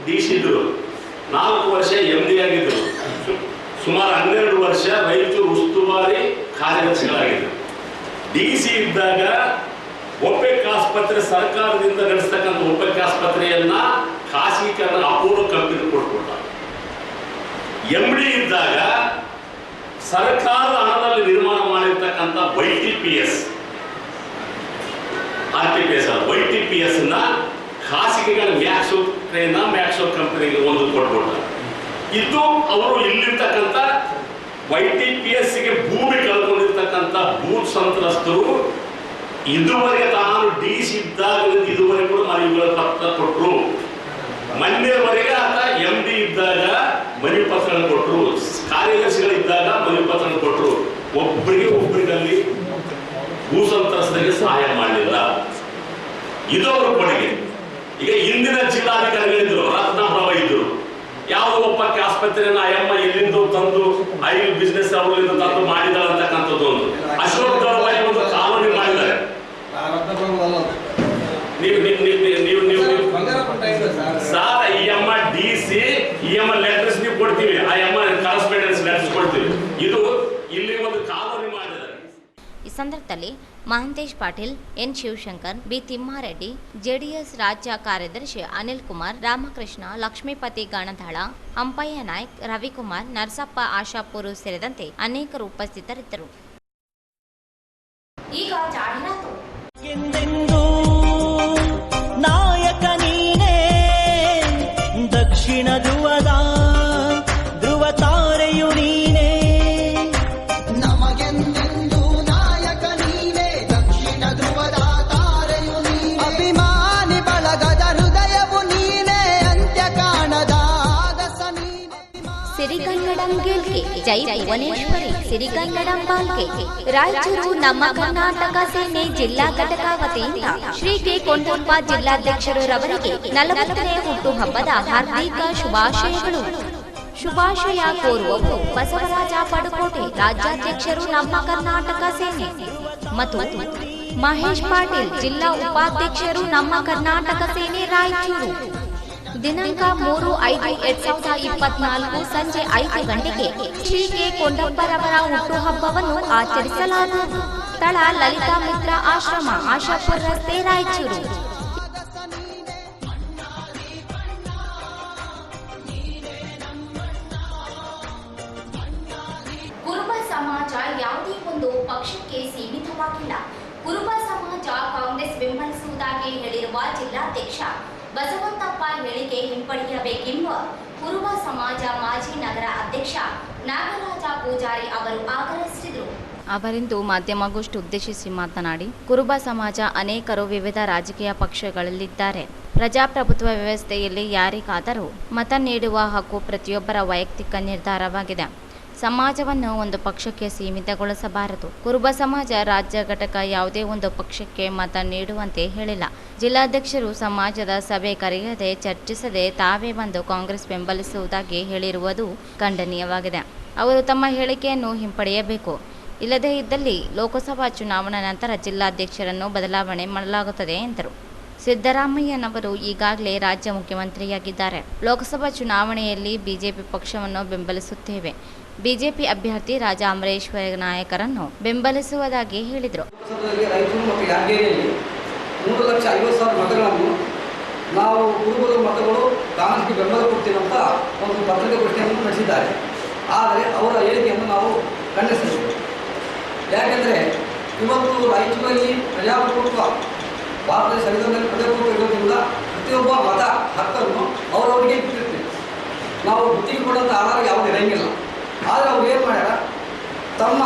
DC ಇದ್ರು, 4 ವರ್ಷ MD ಆಗಿದ್ರು, ಸುಮಾರು 12 ವರ್ಷ ರಾಯಚೂರು ಉಸ್ತುವಾರಿ ಕಾರ್ಯದರ್ಶಿಗಳಾಗಿದ್ರು. DC ಇದ್ದಾಗ ಒಪೆಕ್ ಆಸ್ಪತ್ರೆ ಸರ್ಕಾರದಿಂದ ನಡೆಸ್ತಕ್ಕಂಥ ಒಪೆಕ್ ಆಸ್ಪತ್ರೆಯನ್ನ ಖಾಸಗೀಕರಣ ಅಪೂರ್ವ ಕಂಪನಿ ಕೊಟ್ಟ. MD ಇದ್ದಾಗ ಸರ್ಕಾರದ ಹಣದಲ್ಲಿ ನಿರ್ಮಾಣ ಮಾಡಿರ್ತಕ್ಕಂಥ YTPS ನ ಖಾಸಗಿಗಳ ಮ್ಯಾಕ್ಸೋ ಕಂಪನಿಗೆ ಒಂದು ಕೊಟ್ಬಿಟ್ಟ. ಇದು ಅವರು ಇಲ್ಲಿರ್ತಕ್ಕಂಥ YTPS ಗೆ ಭೂಮಿ ಕಳ್ಕೊಂಡಿರ್ತಕ್ಕಂಥ ಭೂ ಸಂತ್ರಸ್ತರು ಇದುವರೆಗೆ ತಾನು DC ಇದ್ದಾಗ ಇದುವರೆಗೆ ಕೂಡ ಮನೆಗಳ ಪತ್ರ ಕೊಟ್ಟರು. ಮೊನ್ನೆವರೆಗೆ ಆತ MD ಇದ್ದಾಗ ಮನೆ ಪತ್ರ ಕೊಟ್ಟರು, ಕಾರ್ಯದರ್ಶಿಗಳಿದ್ದಾಗ ಮನೆ ಪತ್ರ ಕೊಟ್ಟರು. ಒಬ್ಬರಿಗಲ್ಲಿ ಭೂ ಸಂತ್ರಸ್ತರಿಗೆ ಸಹಾಯ ಮಾಡಲಿಲ್ಲ. ಇದು ಅವರ ಕೊಡುಗೆ. ಈಗ ಹಿಂದಿನ ಜಿಲ್ಲಾಧಿಕಾರಿಗಳಿದ್ರು, ರತ್ನಪ್ರಭ ಇದ್ರು, ಯಾವುದೋ ಒಪ್ಪಕ್ಕೆ ಆಸ್ಪತ್ರೆಯನ್ನ ಅಯ್ಯಮ್ಮ ಎಲ್ಲಿಂದ ತಂದು ಆಯಿಲ್ ಬಿಸ್ನೆಸ್ ಅವರಿಂದ ತಂದು ಮಾಡಿದಾರೆ ಅಂತಕ್ಕಂಥದ್ದು ಒಂದು ಅಶೋಕ್ ಗವಾಯಿ ಒಂದು ಕಾನೂನು ಮಾಡಿದ್ದಾರೆ. ಸಾರ್ ಅಯ್ಯಮ್ಮ DC ಲೆಟರ್ಸ್ ನೀವು ಕೊಡ್ತೀವಿ, ಅಯ್ಯಮ್ಮ ಕರೆಸ್ಪಾಂಡೆನ್ಸ್ ಲೆಟರ್ಸ್ ಕೊಡ್ತೀವಿ. ಇದು ಇಲ್ಲಿ ಒಂದು ಕಾನೂನು ಮಾಡಿದ್ದಾರೆ. ಈ ಸಂದರ್ಭದಲ್ಲಿ Mahantesh Patil, N Shivashankar, B Thimmareddy, JDS ರಾಜ್ಯ ಕಾರ್ಯದರ್ಶಿ ಅನಿಲ್ ಕುಮಾರ್, ರಾಮಕೃಷ್ಣ, ಲಕ್ಷ್ಮೀಪತಿ ಗಾಣದಾಳ, ಅಂಪಯ್ಯ ನಾಯ್ಕ್, ರವಿಕುಮಾರ್, ನರಸಪ್ಪ ಆಶಾಪುರ ಸೇರಿದಂತೆ ಅನೇಕರು ಉಪಸ್ಥಿತರಿದ್ದರು. ಈಗ ಜಾಹೀರಾತು. ನಾಯಕ ನೀನೇ, ದಕ್ಷಿಣ ಧ್ರುವದ ಧ್ರುವ ತಾರೆಯು ನೀನೇ, ನಮಗೆಂದೆಂದು ನಾಯಕ ನೀನೇ, ದಕ್ಷಿಣ ಧ್ರುವದ ತಾರೆಯು ನೀನೇ, ಅಭಿಮಾನಿ ಬಳಗದ ಹೃದಯವು ನೀನೇ, ಅಂತ್ಯ ಕಾಣದ ಆಗಸ ನೀನೇ. ಸಿರಿಗನ್ನಡಂ ಗೆಲ್ಗೆ ಜೈ ಭುವನೇಶ್ವರಿ, ಸಿರಿಗನ್ನಡಂ ಬಾಲ್ಗೆ. ರಾಯಚೂರು ನಮ್ಮ ಕರ್ನಾಟಕ ಸೇನೆ ಜಿಲ್ಲಾ ಘಟಕ ವತಿಯಿಂದ ಶ್ರೀ ಕೆ ಕೊಂಡಪ್ಪ ಜಿಲ್ಲಾಧ್ಯಕ್ಷರು ರವರಿಗೆ 40ನೇ ಹುಟ್ಟುಹಬ್ಬದ ಹಾರ್ದಿಕ ಶುಭಾಶಯಗಳು. ಶುಭಾಶಯ ಕೋರುವವರು ಬಸವರಾಜ ಪಡುಕೋಟೆ, ರಾಜ್ಯಾಧ್ಯಕ್ಷರು ನಮ್ಮ ಕರ್ನಾಟಕ ಸೇನೆ, ಮತ್ತು ಮಹೇಶ್ ಪಾಟೀಲ್, ಜಿಲ್ಲಾ ಉಪಾಧ್ಯಕ್ಷರು ನಮ್ಮ ಕರ್ನಾಟಕ ಸೇನೆ ರಾಯಚೂರು. ದಿನಾಂಕ 3/5/2024 ಸಂಜೆ 5 ಗಂಟೆಗೆ ಶ್ರೀ ಕೆ ಕೊಂಡಪ್ಪರವರ ಹುಟ್ಟುಹಬ್ಬವನ್ನು ಆಚರಿಸಲಾಗುವುದು. ಸ್ಥಳ ಲಲಿತಾ ಮಿತ್ರ ಆಶ್ರಮ, ಆಶಾಪುರ ರಸ್ತೆ, ರಾಯಚೂರು. ಕುರುಬ ಸಮಾಜ ಯಾವುದೇ ಒಂದು ಪಕ್ಷಕ್ಕೆ ಸೀಮಿತವಾಗಿಲ್ಲ. ಕುರುಬ ಸಮಾಜ ಕಾಂಗ್ರೆಸ್ ಬೆಂಬಲಿಸುವುದಾಗಿ ಹೇಳಿರುವ ಜಿಲ್ಲಾಧ್ಯಕ್ಷ ಬಸವಂತಪ್ಪ ಹೇಳಿಕೆ ಹಿಂಪಡೆಯಬೇಕೆಂಬ ಕುರುಬ ಸಮಾಜ ಮಾಜಿ ನಗರ ಅಧ್ಯಕ್ಷ ನಾಗರಾಜ ಪೂಜಾರಿ ಅವರು ಆಗ್ರಹಿಸಿದರು. ಅವರಿಂದು ಮಾಧ್ಯಮಗೋಷ್ಠಿ ಉದ್ದೇಶಿಸಿ ಮಾತನಾಡಿ, ಕುರುಬ ಸಮಾಜ ಅನೇಕರು ವಿವಿಧ ರಾಜಕೀಯ ಪಕ್ಷಗಳಲ್ಲಿದ್ದಾರೆ. ಪ್ರಜಾಪ್ರಭುತ್ವ ವ್ಯವಸ್ಥೆಯಲ್ಲಿ ಯಾರಿಗಾದರೂ ಮತ ನೀಡುವ ಹಕ್ಕು ಪ್ರತಿಯೊಬ್ಬರ ವೈಯಕ್ತಿಕ ನಿರ್ಧಾರವಾಗಿದೆ. ಸಮಾಜವನ್ನು ಒಂದು ಪಕ್ಷಕ್ಕೆ ಸೀಮಿತಗೊಳಿಸಬಾರದು. ಕುರುಬ ಸಮಾಜ ರಾಜ್ಯ ಘಟಕ ಯಾವುದೇ ಒಂದು ಪಕ್ಷಕ್ಕೆ ಮತ ನೀಡುವಂತೆ ಹೇಳಿಲ್ಲ. ಜಿಲ್ಲಾಧ್ಯಕ್ಷರು ಸಮಾಜದ ಸಭೆ ಕರೆಯದೆ ಚರ್ಚಿಸದೆ ತಾವೇ ಬಂದು ಕಾಂಗ್ರೆಸ್ ಬೆಂಬಲಿಸುವುದಾಗಿ ಹೇಳಿರುವುದು ಖಂಡನೀಯವಾಗಿದೆ. ಅವರು ತಮ್ಮ ಹೇಳಿಕೆಯನ್ನು ಹಿಂಪಡೆಯಬೇಕು. ಇಲ್ಲದೇ ಇದ್ದಲ್ಲಿ ಲೋಕಸಭಾ ಚುನಾವಣೆ ನಂತರ ಜಿಲ್ಲಾಧ್ಯಕ್ಷರನ್ನು ಬದಲಾವಣೆ ಮಾಡಲಾಗುತ್ತದೆ ಎಂದರು. ಸಿದ್ದರಾಮಯ್ಯನವರು ಈಗಾಗಲೇ ರಾಜ್ಯ ಮುಖ್ಯಮಂತ್ರಿಯಾಗಿದ್ದಾರೆ. ಲೋಕಸಭಾ ಚುನಾವಣೆಯಲ್ಲಿ ಬಿಜೆಪಿ ಪಕ್ಷವನ್ನು ಬೆಂಬಲಿಸುತ್ತೇವೆ. ಬಿಜೆಪಿ ಅಭ್ಯರ್ಥಿ ರಾಜಾ ಅಮರೇಶ್ವರ ನಾಯಕರನ್ನು ಬೆಂಬಲಿಸುವುದಾಗಿ ಹೇಳಿದರು. ರಾಯಚೂರು ಮತ್ತು ಯಾದಗಿರಿಯಲ್ಲಿ 3,50,000 ಮತಗಳನ್ನು ನಾವು ಕುರುಬರ ಮತಗಳು ಕಾಂಗ್ರೆಸ್ಗೆ ಬೆಂಬಲ ಕೊಡ್ತೀವಿ ಅಂತ ಒಂದು ಪತ್ರಿಕಾಗೋಷ್ಠಿಯನ್ನು ನಡೆಸಿದ್ದಾರೆ. ಆದರೆ ಅವರ ಹೇಳಿಕೆಯನ್ನು ನಾವು ಖಂಡಿಸಬೇಕು. ಯಾಕೆಂದರೆ ಇವತ್ತು ರಾಯಚೂರಲ್ಲಿ ಪ್ರಜಾಪ್ರಭುತ್ವ, ಭಾರತದ ಸಂವಿಧಾನದಲ್ಲಿ ಪ್ರಜಾಪ್ರಭುತ್ವ ಇರೋದ್ರಿಂದ ಪ್ರತಿಯೊಬ್ಬ ಮತ ಹಕ್ಕನ್ನು ಅವರವರಿಗೆ ಬಿಟ್ಟಿರ್ತೀವಿ. ನಾವು ಗುತ್ತಿಗೆ ಕೊಡುವಂಥ ಆಧಾರ ಯಾವುದು ಇರೋಂಗಿಲ್ಲ. ಆದರೆ ಅವ್ರು ಏನು ಮಾಡ್ಯಾರ, ತಮ್ಮ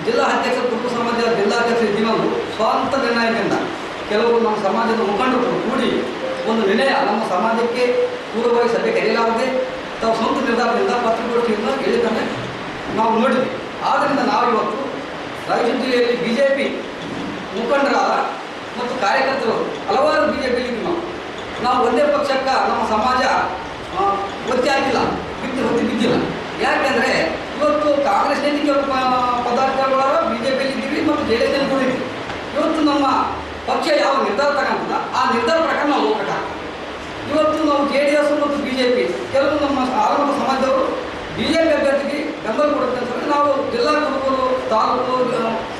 ಜಿಲ್ಲಾ ಅಧ್ಯಕ್ಷ ಕುರುಬ ಸಮಾಜದ ಜಿಲ್ಲಾಧ್ಯಕ್ಷ ದಿನವೂ ಸ್ವಂತ ನಿರ್ಣಯದಿಂದ ಕೆಲವರು ನಮ್ಮ ಸಮಾಜದ ಮುಖಂಡರು ಕೂಡಿ ಒಂದು ನಿರ್ಣಯ, ನಮ್ಮ ಸಮಾಜಕ್ಕೆ ಪೂರ್ವವಾಗಿ ಸಭೆ ಕರೆಯಲಾಗದೆ ತಾವು ಸ್ವಂತ ನಿರ್ಧಾರದಿಂದ ಪತ್ರಿಕಾಗೋಷ್ಠಿಯನ್ನು ಹೇಳಿದ್ದನ್ನೇ ನಾವು ನೋಡಿದ್ವಿ. ಆದ್ದರಿಂದ ನಾವು ಇವತ್ತು ರಾಯಚೂರು ಜಿಲ್ಲೆಯಲ್ಲಿ ಬಿಜೆಪಿ ಮುಖಂಡರಾದ ಮತ್ತು ಕಾರ್ಯಕರ್ತರು ಹಲವಾರು ಬಿಜೆಪಿಯಲ್ಲಿ ನಾವು ಒಂದೇ ಪಕ್ಷಕ್ಕೆ ನಮ್ಮ ಸಮಾಜ ಒತ್ತಿ ಹಾಕಿಲ್ಲ, ಬಿದ್ದಿಲ್ಲ. ಯಾಕೆಂದರೆ ಇವತ್ತು ಕಾಂಗ್ರೆಸ್ನಲ್ಲಿ ಕೆಲವು ಪದಾಧಿಕಾರಿಗಳಾದ ಬಿಜೆಪಿಯಲ್ಲಿ ಇದ್ದೀವಿ ಮತ್ತು ಜೆಡಿಎಸ್ನಲ್ಲಿ ಕೂಡ ಇದ್ದೀವಿ. ಇವತ್ತು ನಮ್ಮ ಪಕ್ಷ ಯಾವ ನಿರ್ಧಾರ ತಗೊಂಡಿಲ್ಲ ಆ ನಿರ್ಧಾರ ಪ್ರಕಾರ ನಾವು ಹೋಗಬೇಕಾಗ್ತದೆ. ಇವತ್ತು ನಾವು ಜೆಡಿಎಸ್ ಮತ್ತು ಬಿಜೆಪಿ ಕೆಲವು ನಮ್ಮ ಆರಂಭ ಸಮಾಜದವರು ಬಿಜೆಪಿ ಅಭ್ಯರ್ಥಿಗೆ ಬೆಂಬಲ ಕೊಡುತ್ತೆ ಅಂತಂದರೆ ನಾವು ಜಿಲ್ಲಾ ಕುರುಬರು, ತಾಲೂಕು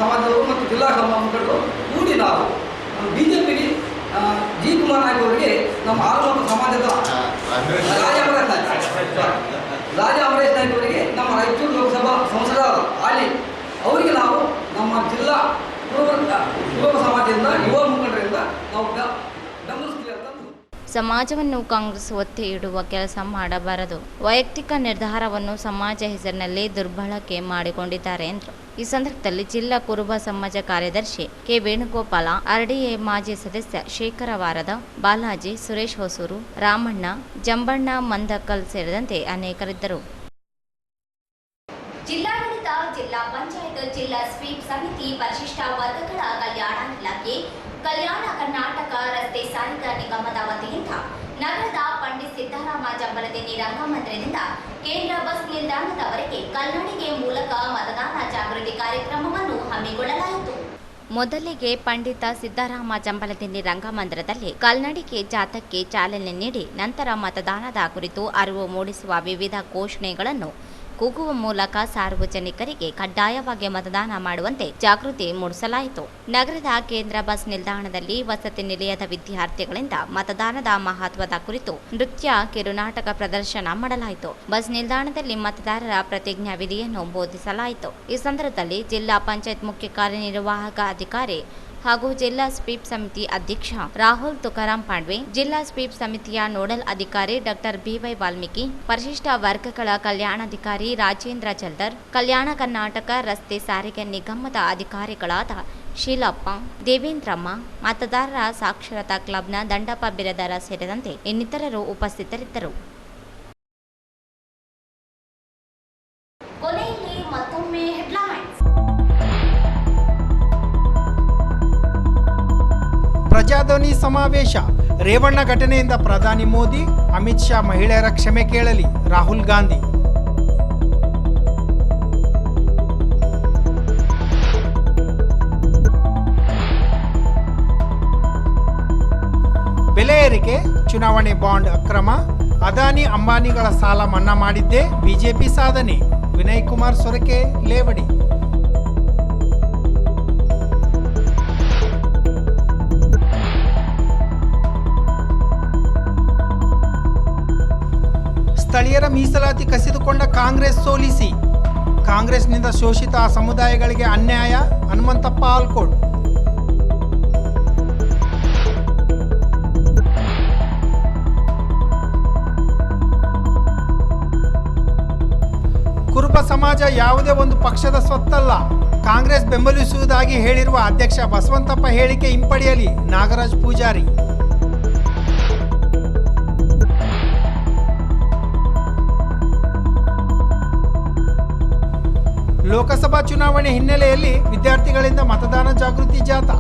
ಸಮಾಜದವರು ಮತ್ತು ಜಿಲ್ಲಾ ಮುಖಂಡರು ಕೂಡಿ ನಾವು ಬಿಜೆಪಿಗೆ ಜಿ ಕುಮಾರ್ ನಾಯ್ಕ ಅವರಿಗೆ ನಮ್ಮ ಆರಂಭ ಸಮಾಜದ ರಾಜಾ ಅಮರೇಶ್ ನಾಯ್ಕ ಅವರಿಗೆ ನಮ್ಮ ರಾಯಚೂರು ಲೋಕಸಭಾ ಸಂಸದರಾದ ಆಲಿ ಅವರಿಗೆ ನಾವು ನಮ್ಮ ಜಿಲ್ಲಾ ಕುರುಬ ಸಮಾಜದಿಂದ ಯುವ ಮುಖಂಡರಿಂದ ನಾವು ಬೆಂಬಲಿಸ್ತೀವಿ ಅಂತ. ಸಮಾಜವನ್ನು ಕಾಂಗ್ರೆಸ್ ಒತ್ತಿ ಇಡುವ ಕೆಲಸ ಮಾಡಬಾರದು. ವೈಯಕ್ತಿಕ ನಿರ್ಧಾರವನ್ನು ಸಮಾಜ ಹೆಸರಿನಲ್ಲಿ ದುರ್ಬಳಕೆ ಮಾಡಿಕೊಂಡಿದ್ದಾರೆ ಎಂದರು. ಈ ಸಂದರ್ಭದಲ್ಲಿ ಜಿಲ್ಲಾ ಕುರುಬ ಸಮಾಜ ಕಾರ್ಯದರ್ಶಿ ಕೆ ವೇಣುಗೋಪಾಲ, ಆರ್ಡಿಎ ಮಾಜಿ ಸದಸ್ಯ ಶೇಖರ ವಾರದ, ಬಾಲಾಜಿ, ಸುರೇಶ್ ಹೊಸೂರು, ರಾಮಣ್ಣ, ಜಂಬಣ್ಣ ಮಂದಕಲ್ ಸೇರಿದಂತೆ ಅನೇಕರಿದ್ದರು. ಜಿಲ್ಲಾಡಳಿತ, ಜಿಲ್ಲಾ ಪಂಚಾಯತ್, ಜಿಲ್ಲಾ ಸ್ವೀಪ್ ಸಮಿತಿ, ಪರಿಶಿಷ್ಟ ವರ್ಗಗಳ ಕಲ್ಯಾಣ ಇಲಾಖೆ, ಕಲ್ಯಾಣ ಕರ್ನಾಟಕ ರಸ್ತೆ ಸಾರಿಗೆ ನಿಗಮದ ವತಿಯಿಂದ ನಗರದ ಪಂಡಿತ್ ಸಿದ್ದರಾಮ ಜಂಬಲದಿನ್ನಿ ರಂಗಮಂದಿರದಿಂದ ಕೇಂದ್ರ ಬಸ್ ನಿಲ್ದಾಣದವರೆಗೆ ಕನ್ನಡಿಗೆ ಮೂಲಕ ಮತದಾನ ಜಾಗೃತಿ ಕಾರ್ಯಕ್ರಮವನ್ನು ಹಮ್ಮಿಕೊಳ್ಳಲಾಯಿತು. ಮೊದಲಿಗೆ ಪಂಡಿತ ಸಿದ್ದರಾಮ ಜಂಬಲದಿನ್ನಿ ರಂಗಮಂದಿರದಲ್ಲಿ ಕಾಲ್ನಡಿಗೆ ಜಾಥಾಕ್ಕೆ ಚಾಲನೆ ನೀಡಿ ನಂತರ ಮತದಾನದ ಕುರಿತು ಅರಿವು ಮೂಡಿಸುವ ವಿವಿಧ ಘೋಷಣೆಗಳನ್ನು ಕೂಗುವ ಮೂಲಕ ಸಾರ್ವಜನಿಕರಿಗೆ ಕಡ್ಡಾಯವಾಗಿ ಮತದಾನ ಮಾಡುವಂತೆ ಜಾಗೃತಿ ಮೂಡಿಸಲಾಯಿತು. ನಗರದ ಕೇಂದ್ರ ಬಸ್ ನಿಲ್ದಾಣದಲ್ಲಿ ವಸತಿ ನಿಲಯದ ವಿದ್ಯಾರ್ಥಿಗಳಿಂದ ಮತದಾನದ ಮಹತ್ವದ ಕುರಿತು ನೃತ್ಯ ಕಿರುನಾಟಕ ಪ್ರದರ್ಶನ ಮಾಡಲಾಯಿತು. ಬಸ್ ನಿಲ್ದಾಣದಲ್ಲಿ ಮತದಾರರ ಪ್ರತಿಜ್ಞಾ ವಿಧಿಯನ್ನು ಬೋಧಿಸಲಾಯಿತು. ಈ ಸಂದರ್ಭದಲ್ಲಿ ಜಿಲ್ಲಾ ಪಂಚಾಯತ್ ಮುಖ್ಯ ಕಾರ್ಯನಿರ್ವಾಹಕ ಅಧಿಕಾರಿ ಹಾಗೂ ಜಿಲ್ಲಾ ಸ್ವೀಪ್ ಸಮಿತಿ ಅಧ್ಯಕ್ಷ ರಾಹುಲ್ ತುಕಾರಾಂ ಪಾಂಡ್ವೆ, ಜಿಲ್ಲಾ ಸ್ವೀಪ್ ಸಮಿತಿಯ ನೋಡಲ್ ಅಧಿಕಾರಿ ಡಾಕ್ಟರ್ ಬಿವೈ ವಾಲ್ಮೀಕಿ, ಪರಿಶಿಷ್ಟ ವರ್ಗಗಳ ಕಲ್ಯಾಣಾಧಿಕಾರಿ ರಾಜೇಂದ್ರ ಜಲ್ದರ್, ಕಲ್ಯಾಣ ಕರ್ನಾಟಕ ರಸ್ತೆ ಸಾರಿಗೆ ನಿಗಮದ ಅಧಿಕಾರಿಗಳಾದ ಶೀಲಪ್ಪ, ದೇವೇಂದ್ರಮ್ಮ, ಮತದಾರರ ಸಾಕ್ಷರತಾ ಕ್ಲಬ್ನ ದಂಡಪ್ಪ ಬಿರದರ ಸೇರಿದಂತೆ ಇನ್ನಿತರರು ಉಪಸ್ಥಿತರಿದ್ದರು. ಕೊನೆಯಲ್ಲಿ ಮತ್ತೊಮ್ಮೆ ಹೆಡ್ಲೈನ್ಸ್. ಪ್ರಜಾಧ್ವನಿ ಸಮಾವೇಶ. ರೇವಣ್ಣ ಘಟನೆಯಿಂದ ಪ್ರಧಾನಿ ಮೋದಿ, ಅಮಿತ್ ಶಾ ಮಹಿಳೆಯರ ಕ್ಷಮೆ ಕೇಳಲಿ, ರಾಹುಲ್ ಗಾಂಧಿ. ಬೆಲೆ ಏರಿಕೆ, ಚುನಾವಣೆ ಬಾಂಡ್ ಅಕ್ರಮ, ಅದಾನಿ ಅಂಬಾನಿಗಳ ಸಾಲ ಮನ್ನಾ ಮಾಡಿದ್ದೇ ಬಿಜೆಪಿ ಸಾಧನೆ, ವಿನಯ್ ಕುಮಾರ್ ಸೊರಕೆ, ಲೇವಡಿ. ಸ್ಥಳೀಯರ ಮೀಸಲಾತಿ ಕಸಿದುಕೊಂಡ ಕಾಂಗ್ರೆಸ್ ಸೋಲಿಸಿ, ಕಾಂಗ್ರೆಸ್ನಿಂದ ಶೋಷಿತ ಸಮುದಾಯಗಳಿಗೆ ಅನ್ಯಾಯ, ಹನುಮಂತಪ್ಪ ಆಲ್ಕೋಡ್. ಕುರುಬ ಸಮಾಜ ಯಾವುದೇ ಒಂದು ಪಕ್ಷದ ಸ್ವತ್ತಲ್ಲ, ಕಾಂಗ್ರೆಸ್ ಬೆಂಬಲಿಸುವುದಾಗಿ ಹೇಳಿರುವ ಅಧ್ಯಕ್ಷ ಬಸವಂತಪ್ಪ ಹೇಳಿಕೆ ಹಿಂಪಡೆಯಲಿ, ನಾಗರಾಜ್ ಪೂಜಾರಿ. ಲೋಕಸಭಾ ಚುನಾವಣೆ ಹಿನ್ನೆಲೆಯಲ್ಲಿ ವಿದ್ಯಾರ್ಥಿಗಳಿಂದ ಮತದಾನ ಜಾಗೃತಿ ಜಾಥಾ.